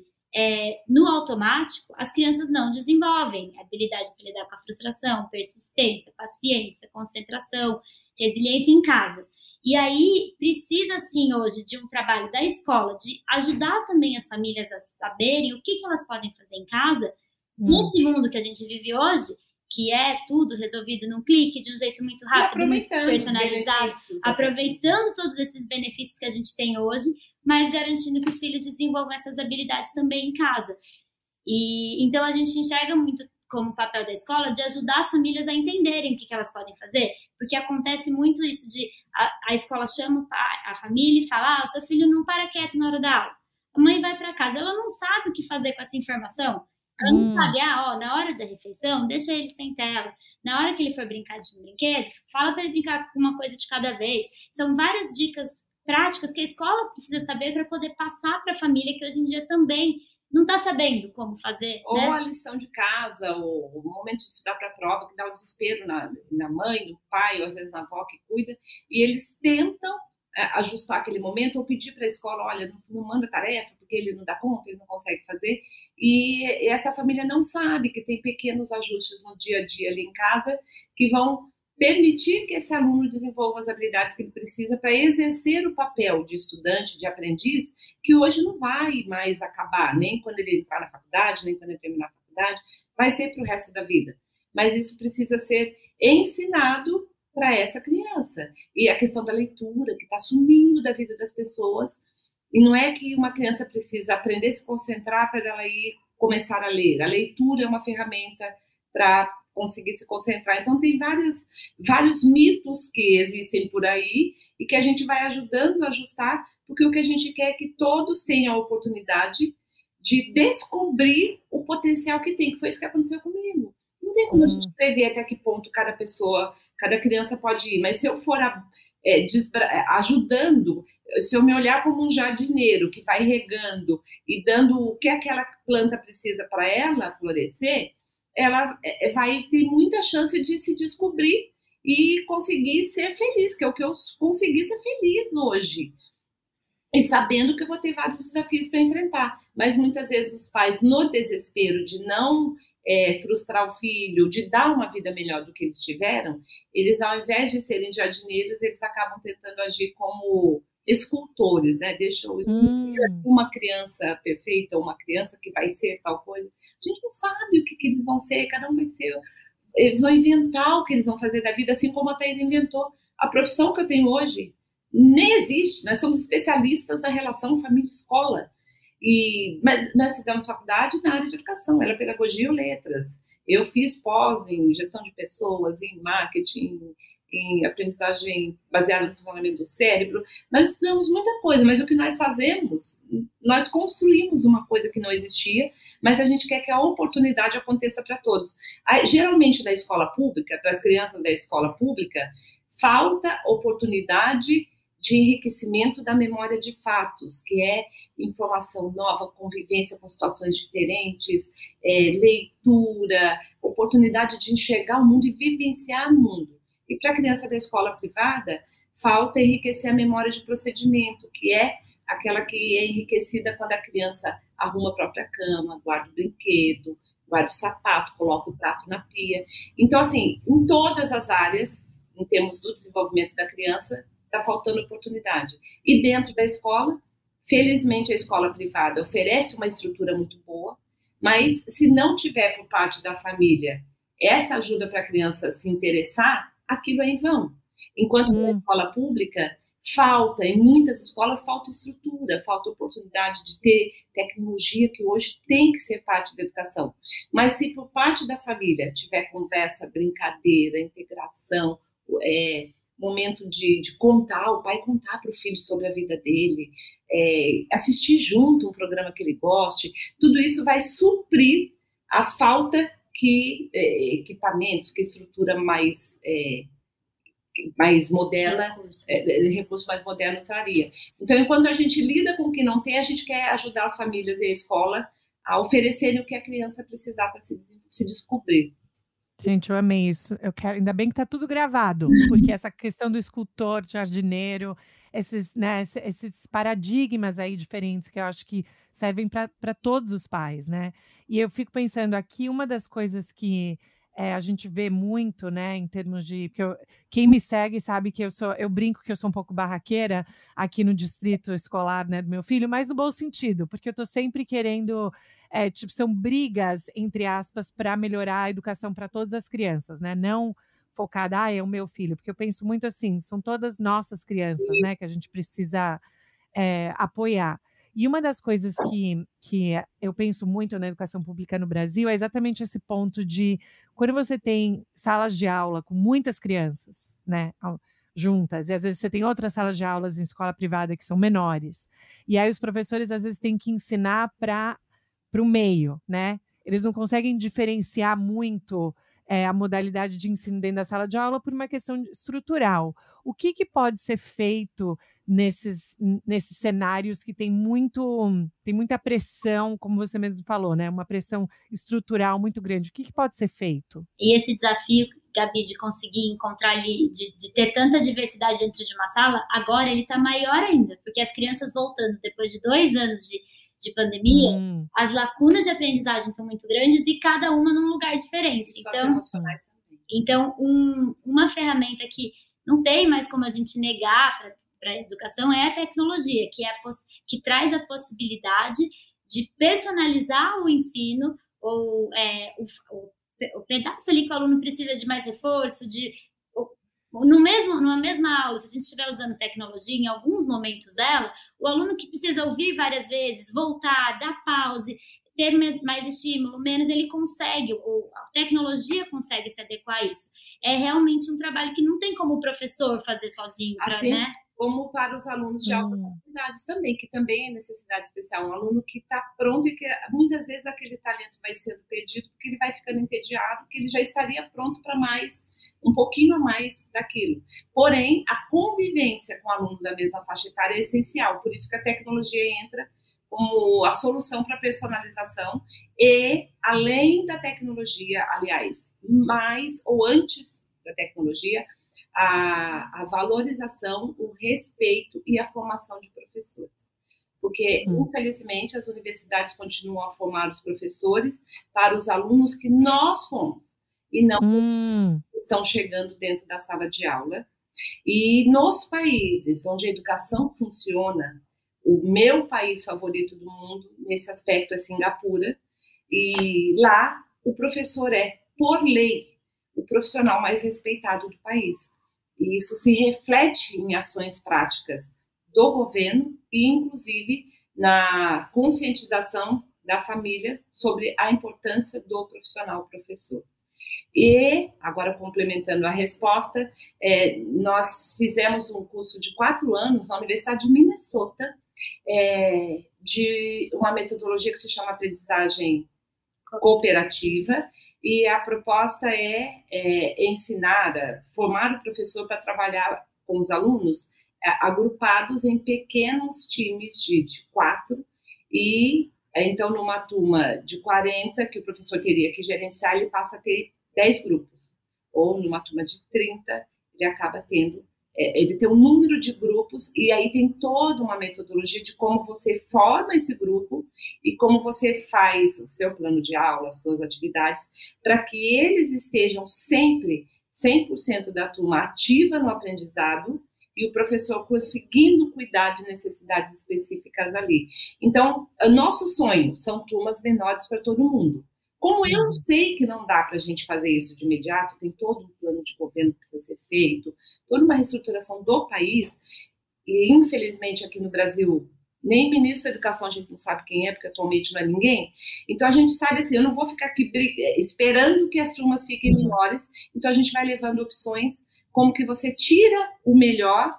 no automático, as crianças não desenvolvem habilidade para lidar com a frustração, persistência, paciência, concentração, resiliência em casa. E aí, precisa, sim, hoje, de um trabalho da escola, de ajudar também as famílias a saberem o que elas podem fazer em casa, nesse mundo que a gente vive hoje, que é tudo resolvido num clique, de um jeito muito rápido, muito personalizado, aproveitando todos esses benefícios que a gente tem hoje, mas garantindo que os filhos desenvolvam essas habilidades também em casa. E então a gente enxerga muito como papel da escola de ajudar as famílias a entenderem o que elas podem fazer, porque acontece muito isso de a escola chama a família e fala, o seu filho não para quieto na hora da aula. A mãe vai para casa, ela não sabe o que fazer com essa informação. Ela não sabe, na hora da refeição, deixa ele sem tela. Na hora que ele for brincar de um brinquedo, fala para ele brincar com uma coisa de cada vez. São várias dicas práticas que a escola precisa saber para poder passar para a família, que hoje em dia também não está sabendo como fazer. Ou né? a lição de casa, ou o momento de estudar para a prova, que dá o desespero na mãe, no pai, ou às vezes na avó que cuida, e eles tentam ajustar aquele momento ou pedir para a escola, olha, não manda tarefa, porque ele não dá conta, ele não consegue fazer, e essa família não sabe que tem pequenos ajustes no dia a dia ali em casa que vão permitir que esse aluno desenvolva as habilidades que ele precisa para exercer o papel de estudante, de aprendiz, que hoje não vai mais acabar, nem quando ele entrar na faculdade, nem quando ele terminar a faculdade, vai ser para o resto da vida. Mas isso precisa ser ensinado para essa criança. E a questão da leitura, que está sumindo da vida das pessoas, e não é que uma criança precisa aprender a se concentrar para ela ir começar a ler. A leitura é uma ferramenta para conseguir se concentrar. Então, tem vários mitos que existem por aí e que a gente vai ajudando a ajustar, porque o que a gente quer é que todos tenham a oportunidade de descobrir o potencial que tem, que foi isso que aconteceu comigo. Não tem como a gente prever até que ponto cada pessoa, cada criança pode ir, mas se eu for ajudando, se eu me olhar como um jardineiro que vai regando e dando o que aquela planta precisa para ela florescer, ela vai ter muita chance de se descobrir e conseguir ser feliz, que é o que eu consegui ser feliz hoje. E sabendo que eu vou ter vários desafios para enfrentar. Mas muitas vezes os pais, no desespero de não frustrar o filho, de dar uma vida melhor do que eles tiveram, eles, ao invés de serem jardineiros, eles acabam tentando agir como escultores, né? Deixa eu esculpir uma criança perfeita, uma criança que vai ser tal coisa. A gente não sabe o que eles vão ser, cada um vai ser. Eles vão inventar o que eles vão fazer da vida, assim como a Thaís inventou. A profissão que eu tenho hoje nem existe. Nós somos especialistas na relação família-escola. Mas nós fizemos faculdade na área de educação, era pedagogia ou letras. Eu fiz pós em gestão de pessoas, em marketing, em aprendizagem baseada no funcionamento do cérebro. Nós estudamos muita coisa, mas o que nós fazemos, nós construímos uma coisa que não existia, mas a gente quer que a oportunidade aconteça para todos. Geralmente, na escola pública, para as crianças da escola pública, falta oportunidade de enriquecimento da memória de fatos, que é informação nova, convivência com situações diferentes, leitura, oportunidade de enxergar o mundo e vivenciar o mundo. E para a criança da escola privada, falta enriquecer a memória de procedimento, que é aquela que é enriquecida quando a criança arruma a própria cama, guarda o brinquedo, guarda o sapato, coloca o prato na pia. Então, assim, em todas as áreas, em termos do desenvolvimento da criança, está faltando oportunidade. E dentro da escola, felizmente a escola privada oferece uma estrutura muito boa, mas se não tiver por parte da família essa ajuda para a criança se interessar, aquilo é em vão. Enquanto na escola pública, em muitas escolas, falta estrutura, falta oportunidade de ter tecnologia que hoje tem que ser parte da educação. Mas se por parte da família tiver conversa, brincadeira, integração, momento de contar, o pai contar para o filho sobre a vida dele, assistir junto um programa que ele goste, tudo isso vai suprir a falta que equipamentos, que estrutura mais moderna, recurso mais moderno traria. Então, enquanto a gente lida com o que não tem, a gente quer ajudar as famílias e a escola a oferecerem o que a criança precisar para se descobrir. Gente, eu amei isso. Eu quero, ainda bem que tá tudo gravado, porque essa questão do escultor, jardineiro, esses paradigmas aí diferentes que eu acho que servem para todos os pais, né? E eu fico pensando aqui, uma das coisas que a gente vê muito, né, em termos de quem me segue sabe que eu brinco que eu sou um pouco barraqueira aqui no distrito escolar, né, do meu filho, mas no bom sentido, porque eu tô sempre querendo são brigas, entre aspas, para melhorar a educação para todas as crianças, né? Não focada, é o meu filho, porque eu penso muito assim, são todas nossas crianças, né, que a gente precisa apoiar. E uma das coisas que eu penso muito na educação pública no Brasil é exatamente esse ponto de quando você tem salas de aula com muitas crianças, né, juntas, e às vezes você tem outras salas de aulas em escola privada que são menores, e aí os professores às vezes têm que ensinar para o meio, né? Eles não conseguem diferenciar muito a modalidade de ensino dentro da sala de aula por uma questão estrutural. O que pode ser feito nesses cenários que tem muita pressão, como você mesmo falou, né? Uma pressão estrutural muito grande. O que pode ser feito? E esse desafio, Gabi, de conseguir encontrar ali, de ter tanta diversidade dentro de uma sala, agora ele está maior ainda, porque as crianças voltando depois de 2 anos de pandemia, as lacunas de aprendizagem estão muito grandes e cada uma num lugar diferente. Então, uma ferramenta que não tem mais como a gente negar para a educação é a tecnologia, que traz a possibilidade de personalizar o ensino, ou o pedaço ali que o aluno precisa de mais reforço, numa mesma aula, se a gente estiver usando tecnologia em alguns momentos dela, o aluno que precisa ouvir várias vezes, voltar, dar pause, ter mais estímulo, menos, ele consegue, a tecnologia consegue se adequar a isso. É realmente um trabalho que não tem como o professor fazer sozinho, né? Como para os alunos de altas habilidades também, que também é necessidade especial. Um aluno que está pronto e que muitas vezes aquele talento vai sendo perdido porque ele vai ficando entediado, porque ele já estaria pronto para um pouquinho a mais daquilo. Porém, a convivência com alunos da mesma faixa etária é essencial, por isso que a tecnologia entra como a solução para a personalização e, além da tecnologia, aliás, mais ou antes da tecnologia, a valorização, o respeito e a formação de professores. Porque, infelizmente, as universidades continuam a formar os professores para os alunos que nós fomos e não estão chegando dentro da sala de aula. E nos países onde a educação funciona, o meu país favorito do mundo nesse aspecto é Singapura, e lá o professor é, por lei, o profissional mais respeitado do país. E isso se reflete em ações práticas do governo e, inclusive, na conscientização da família sobre a importância do profissional professor. E, agora complementando a resposta, nós fizemos um curso de 4 anos na Universidade de Minnesota, de uma metodologia que se chama aprendizagem cooperativa, e a proposta é ensinar, formar o professor para trabalhar com os alunos agrupados em pequenos times de 4, e então numa turma de 40 que o professor teria que gerenciar, ele passa a ter 10 grupos, ou numa turma de 30 ele acaba tendo, ele tem um número de grupos, e aí tem toda uma metodologia de como você forma esse grupo e como você faz o seu plano de aula, as suas atividades, para que eles estejam sempre 100% da turma ativa no aprendizado e o professor conseguindo cuidar de necessidades específicas ali. Então, o nosso sonho são turmas menores para todo mundo. Como eu sei que não dá para a gente fazer isso de imediato, tem todo um plano de governo que precisa ser feito, toda uma reestruturação do país, e infelizmente aqui no Brasil, nem ministro da Educação a gente não sabe quem é, porque atualmente não é ninguém. Então a gente sabe assim, eu não vou ficar aqui esperando que as turmas fiquem menores, então a gente vai levando opções como que você tira o melhor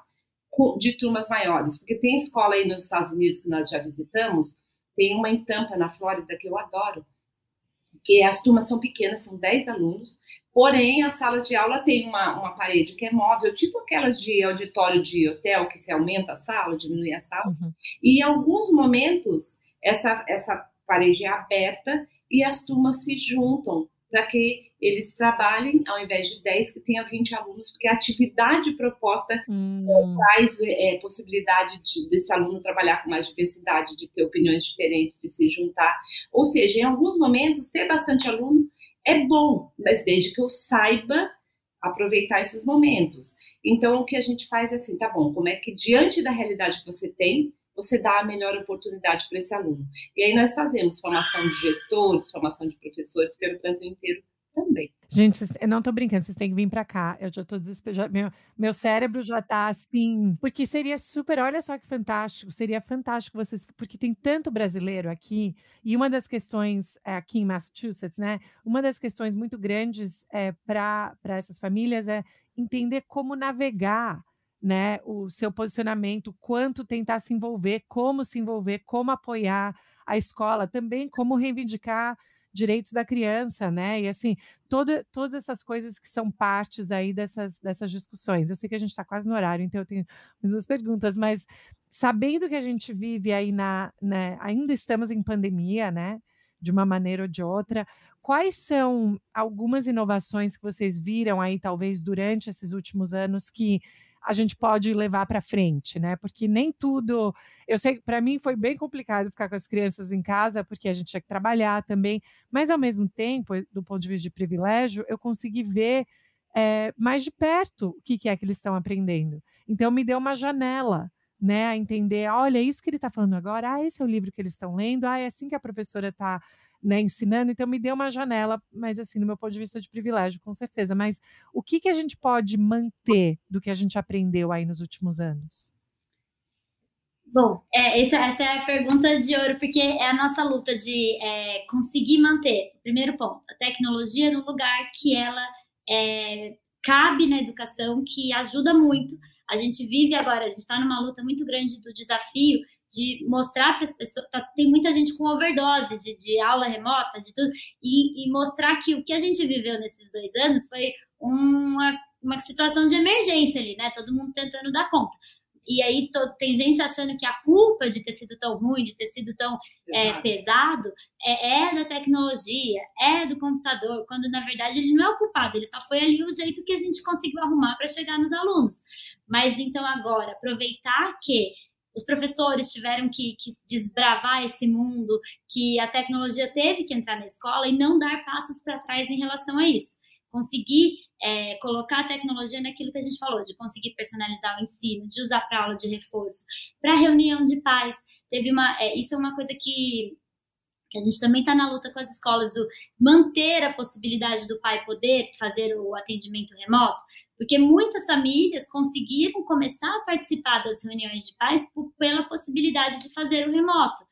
de turmas maiores, porque tem escola aí nos Estados Unidos que nós já visitamos, tem uma em Tampa, na Flórida, que eu adoro, que as turmas são pequenas, são 10 alunos, porém as salas de aula têm uma parede que é móvel, tipo aquelas de auditório de hotel, que se aumenta a sala, diminui a sala, e em alguns momentos essa parede é aberta e as turmas se juntam para que eles trabalhem, ao invés de 10, que tenha 20 alunos, porque a atividade proposta traz possibilidade desse aluno trabalhar com mais diversidade, de ter opiniões diferentes, de se juntar. Ou seja, em alguns momentos, ter bastante aluno é bom, mas desde que eu saiba aproveitar esses momentos. Então, o que a gente faz é assim, tá bom, como é que diante da realidade que você tem, você dá a melhor oportunidade para esse aluno. E aí nós fazemos formação de gestores, formação de professores pelo Brasil inteiro também. Gente, eu não tô brincando, vocês têm que vir para cá. Eu já tô desesperada. Meu cérebro já tá assim. Porque seria super. Olha só que fantástico. Seria fantástico vocês. Porque tem tanto brasileiro aqui. E uma das questões aqui em Massachusetts, né? Uma das questões muito grandes para essas famílias é entender como navegar, né, o seu posicionamento, quanto tentar se envolver, como apoiar a escola, também como reivindicar direitos da criança, né? E assim, todas essas coisas que são partes aí dessas discussões. Eu sei que a gente está quase no horário, então eu tenho as duas perguntas, mas sabendo que a gente vive aí né, ainda estamos em pandemia, né? De uma maneira ou de outra, quais são algumas inovações que vocês viram aí, talvez, durante esses últimos anos que a gente pode levar para frente, né? Porque nem tudo. Eu sei que para mim foi bem complicado ficar com as crianças em casa, porque a gente tinha que trabalhar também, mas ao mesmo tempo, do ponto de vista de privilégio, eu consegui ver mais de perto o que é que eles estão aprendendo. Então, me deu uma janela, né, a entender, olha, isso que ele está falando agora, esse é o livro que eles estão lendo, é assim que a professora está, né, ensinando, então me deu uma janela, mas assim, do meu ponto de vista de privilégio, com certeza, mas o que a gente pode manter do que a gente aprendeu aí nos últimos anos? Bom, essa é a pergunta de ouro, porque é a nossa luta de conseguir manter, primeiro ponto, a tecnologia no lugar que ela cabe na educação, que ajuda muito. A gente vive agora, a gente está numa luta muito grande do desafio de mostrar para as pessoas, tem muita gente com overdose de aula remota, de tudo, e mostrar que o que a gente viveu nesses 2 anos foi uma situação de emergência ali, né? Todo mundo tentando dar conta. E aí tem gente achando que a culpa de ter sido tão ruim, de ter sido tão pesado, é da tecnologia, é do computador, quando na verdade ele não é o culpado, ele só foi ali o jeito que a gente conseguiu arrumar para chegar nos alunos. Mas então agora, aproveitar que os professores tiveram que desbravar esse mundo, que a tecnologia teve que entrar na escola e não dar passos para trás em relação a isso. Conseguir colocar a tecnologia naquilo que a gente falou, de conseguir personalizar o ensino, de usar para aula de reforço, para reunião de pais. Isso é uma coisa que a gente também está na luta com as escolas, do manter a possibilidade do pai poder fazer o atendimento remoto, porque muitas famílias conseguiram começar a participar das reuniões de pais pela possibilidade de fazer o remoto.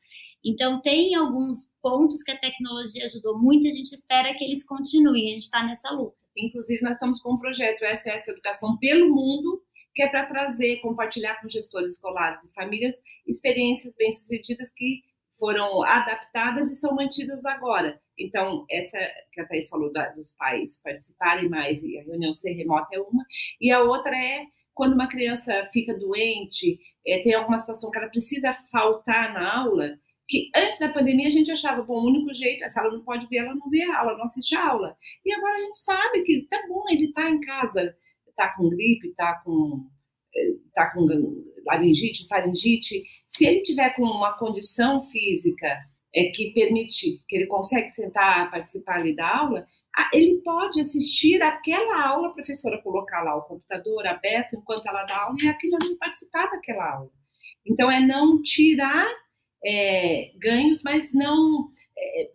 Então, tem alguns pontos que a tecnologia ajudou muito, a gente espera que eles continuem, a gente está nessa luta. Inclusive, nós estamos com um projeto SOS Educação pelo Mundo, que é para trazer, compartilhar com gestores escolares e famílias experiências bem-sucedidas que foram adaptadas e são mantidas agora. Então, essa que a Thaís falou dos pais participarem mais e a reunião ser remota é uma, e a outra é quando uma criança fica doente, tem alguma situação que ela precisa faltar na aula, que antes da pandemia a gente achava, bom, o único jeito, se ela não pode ver, ela não vê a aula, não assiste a aula. E agora a gente sabe que tá bom, ele está em casa, está com gripe, está com laringite, faringite, se ele tiver com uma condição física que permite, que ele consegue sentar, participar ali da aula, ele pode assistir aquela aula, a professora colocar lá o computador aberto enquanto ela dá aula e aquilo ali participar daquela aula. Então, é não tirar ganhos, mas não...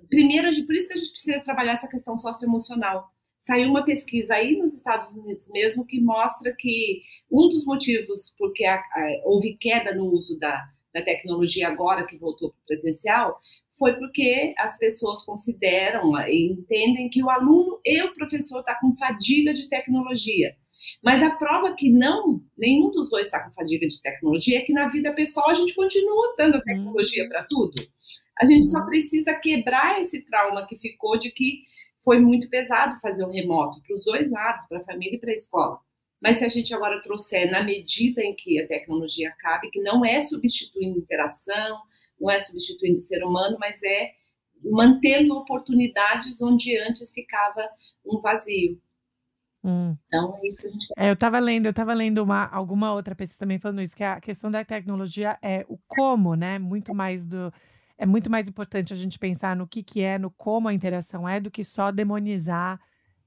primeiro, por isso que a gente precisa trabalhar essa questão socioemocional. Saiu uma pesquisa aí nos Estados Unidos mesmo que mostra que um dos motivos porque houve queda no uso da tecnologia agora que voltou para o presencial foi porque as pessoas consideram e entendem que o aluno e o professor estão com fadiga de tecnologia. Mas a prova que nenhum dos dois está com fadiga de tecnologia é que na vida pessoal a gente continua usando a tecnologia para tudo. A gente só precisa quebrar esse trauma que ficou de que foi muito pesado fazer o remoto, para os dois lados, para a família e para a escola. Mas se a gente agora trouxer na medida em que a tecnologia cabe, que não é substituindo interação, não é substituindo o ser humano, mas é mantendo oportunidades onde antes ficava um vazio. Então, é isso que a gente quer. Eu estava lendo alguma outra pesquisa também falando isso, que a questão da tecnologia é o como, né? É muito mais importante a gente pensar no que é, no como a interação é, do que só demonizar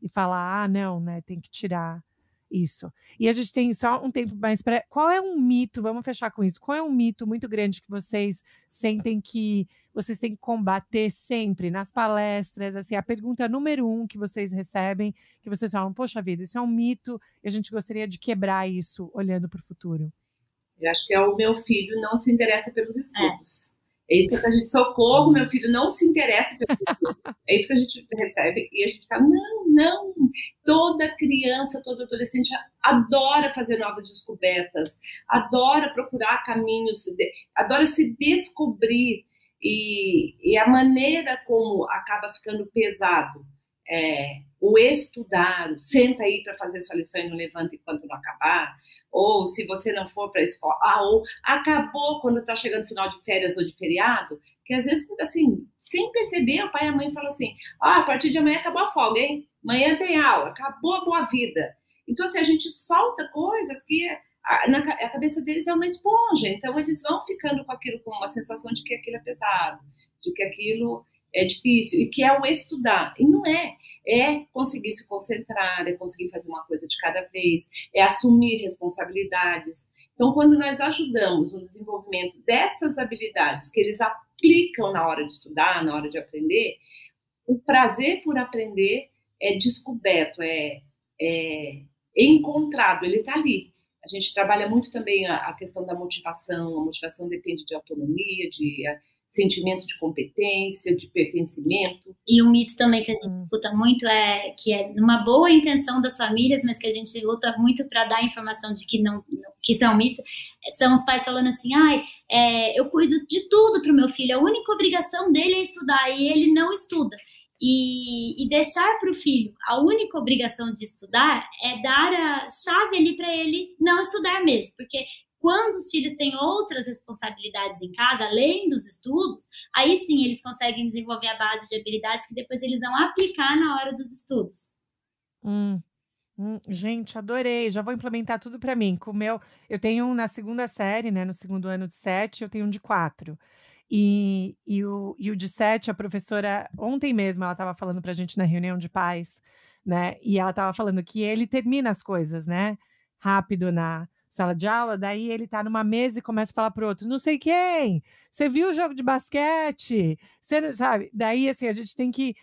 e falar, não, né, tem que tirar isso. E a gente tem só um tempo mais para... Qual é um mito, vamos fechar com isso, qual é um mito muito grande que vocês sentem que vocês têm que combater sempre nas palestras, assim, a pergunta número 1 que vocês recebem, que vocês falam, poxa vida, isso é um mito e a gente gostaria de quebrar isso olhando para o futuro? Eu acho que o meu filho não se interessa pelos estudos. É isso que a gente socorro, meu filho não se interessa pelos estudos. É isso que a gente recebe e a gente fala, não. Toda criança, todo adolescente adora fazer novas descobertas, adora procurar caminhos, adora se descobrir e a maneira como acaba ficando pesado o estudar, senta aí para fazer sua lição e não levanta enquanto não acabar, ou se você não for para a escola, ou acabou quando está chegando final de férias ou de feriado, que às vezes, assim, sem perceber, o pai e a mãe falam assim, a partir de amanhã acabou a folga, hein? Amanhã tem aula, acabou a boa vida. Então, assim, a gente solta coisas que a cabeça deles é uma esponja, então eles vão ficando com aquilo, com uma sensação de que aquilo é pesado, de que aquilo é difícil, e que é o estudar. E não é conseguir se concentrar, é conseguir fazer uma coisa de cada vez, é assumir responsabilidades. Então, quando nós ajudamos no desenvolvimento dessas habilidades que eles aplicam na hora de estudar, na hora de aprender, o prazer por aprender é descoberto, é encontrado, ele está ali. A gente trabalha muito também a questão da motivação, a motivação depende de autonomia, de sentimento de competência, de pertencimento. E um mito também que a gente escuta muito é que é numa boa intenção das famílias, mas que a gente luta muito para dar a informação de que que isso é um mito, são os pais falando assim, eu cuido de tudo para o meu filho, a única obrigação dele é estudar, e ele não estuda. E deixar para o filho a única obrigação de estudar é dar a chave ali para ele não estudar mesmo, porque quando os filhos têm outras responsabilidades em casa, além dos estudos, aí sim eles conseguem desenvolver a base de habilidades que depois eles vão aplicar na hora dos estudos. Gente, adorei. Já vou implementar tudo para mim. Eu tenho na segunda série, né, no segundo ano de 7, eu tenho um de 4. E o de 7, a professora, ontem mesmo, ela estava falando para a gente na reunião de pais, né? E ela estava falando que ele termina as coisas, né? Rápido na sala de aula, daí ele tá numa mesa e começa a falar pro outro, não sei quem, você viu o jogo de basquete? Você não sabe? Daí, assim, a gente tem que,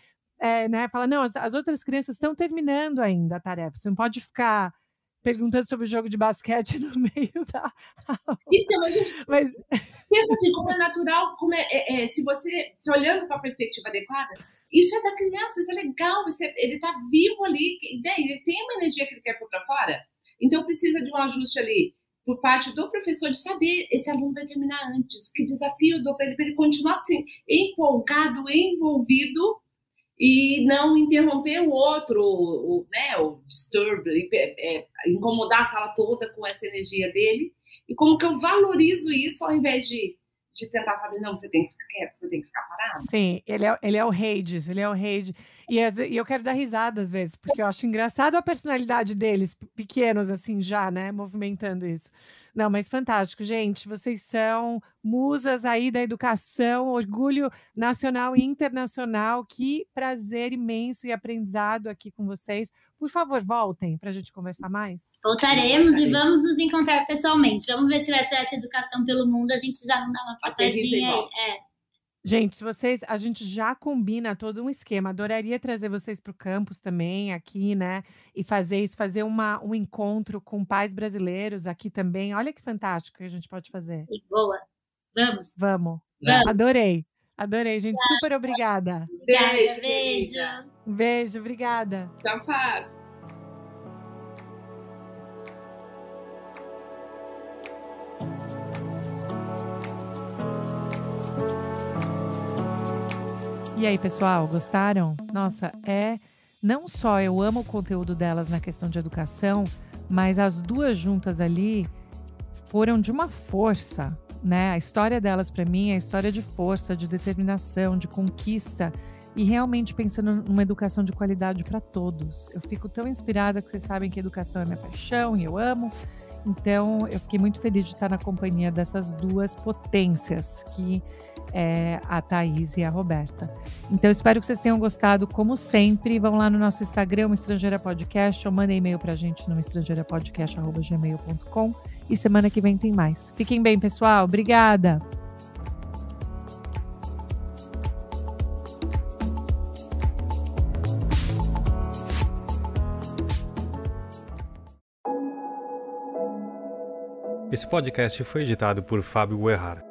né, falar, não, as outras crianças estão terminando ainda a tarefa, você não pode ficar perguntando sobre o jogo de basquete no meio da aula. Então, Mas Pensa assim, como é natural, se você olhando com a perspectiva adequada, isso é da criança, isso é legal, ele está vivo ali, ele tem uma energia que ele quer pôr para fora, então precisa de um ajuste ali por parte do professor de saber esse aluno vai terminar antes, que desafio eu dou para ele continuar assim, empolgado, envolvido e não interromper o outro, o disturb, incomodar a sala toda com essa energia dele. E como que eu valorizo isso ao invés de tentar falar, não, você tem que ficar quieto, você tem que ficar parado. Sim, ele é o Hades, ele é o rei. E eu quero dar risada às vezes, porque eu acho engraçado a personalidade deles, pequenos assim já, né, movimentando isso. Não, mas fantástico, gente, vocês são musas aí da educação, orgulho nacional e internacional, que prazer imenso e aprendizado aqui com vocês. Por favor, voltem para a gente conversar mais. Voltaremos e vamos nos encontrar pessoalmente. Vamos ver se essa educação pelo mundo a gente já não dá uma passadinha. Gente, a gente já combina todo um esquema. Adoraria trazer vocês para o campus também, aqui, né? E fazer um encontro com pais brasileiros aqui também. Olha que fantástico que a gente pode fazer. Boa. Vamos. Vamos. Adorei, gente. Super obrigada. Beijo. Beijo, obrigada. Tchau, Fábio. E aí, pessoal, gostaram? Nossa, não só eu amo o conteúdo delas na questão de educação, mas as duas juntas ali foram de uma força, né? A história delas, para mim, é a história de força, de determinação, de conquista e realmente pensando numa educação de qualidade para todos. Eu fico tão inspirada que vocês sabem que educação é minha paixão e eu amo. Então, eu fiquei muito feliz de estar na companhia dessas duas potências, que é a Thaís e a Roberta. Então, espero que vocês tenham gostado, como sempre. Vão lá no nosso Instagram, Uma Estrangeira Podcast, ou mandem e-mail pra gente no estrangeirapodcast@gmail.com. E semana que vem tem mais. Fiquem bem, pessoal. Obrigada! Esse podcast foi editado por Fábio Guerrara.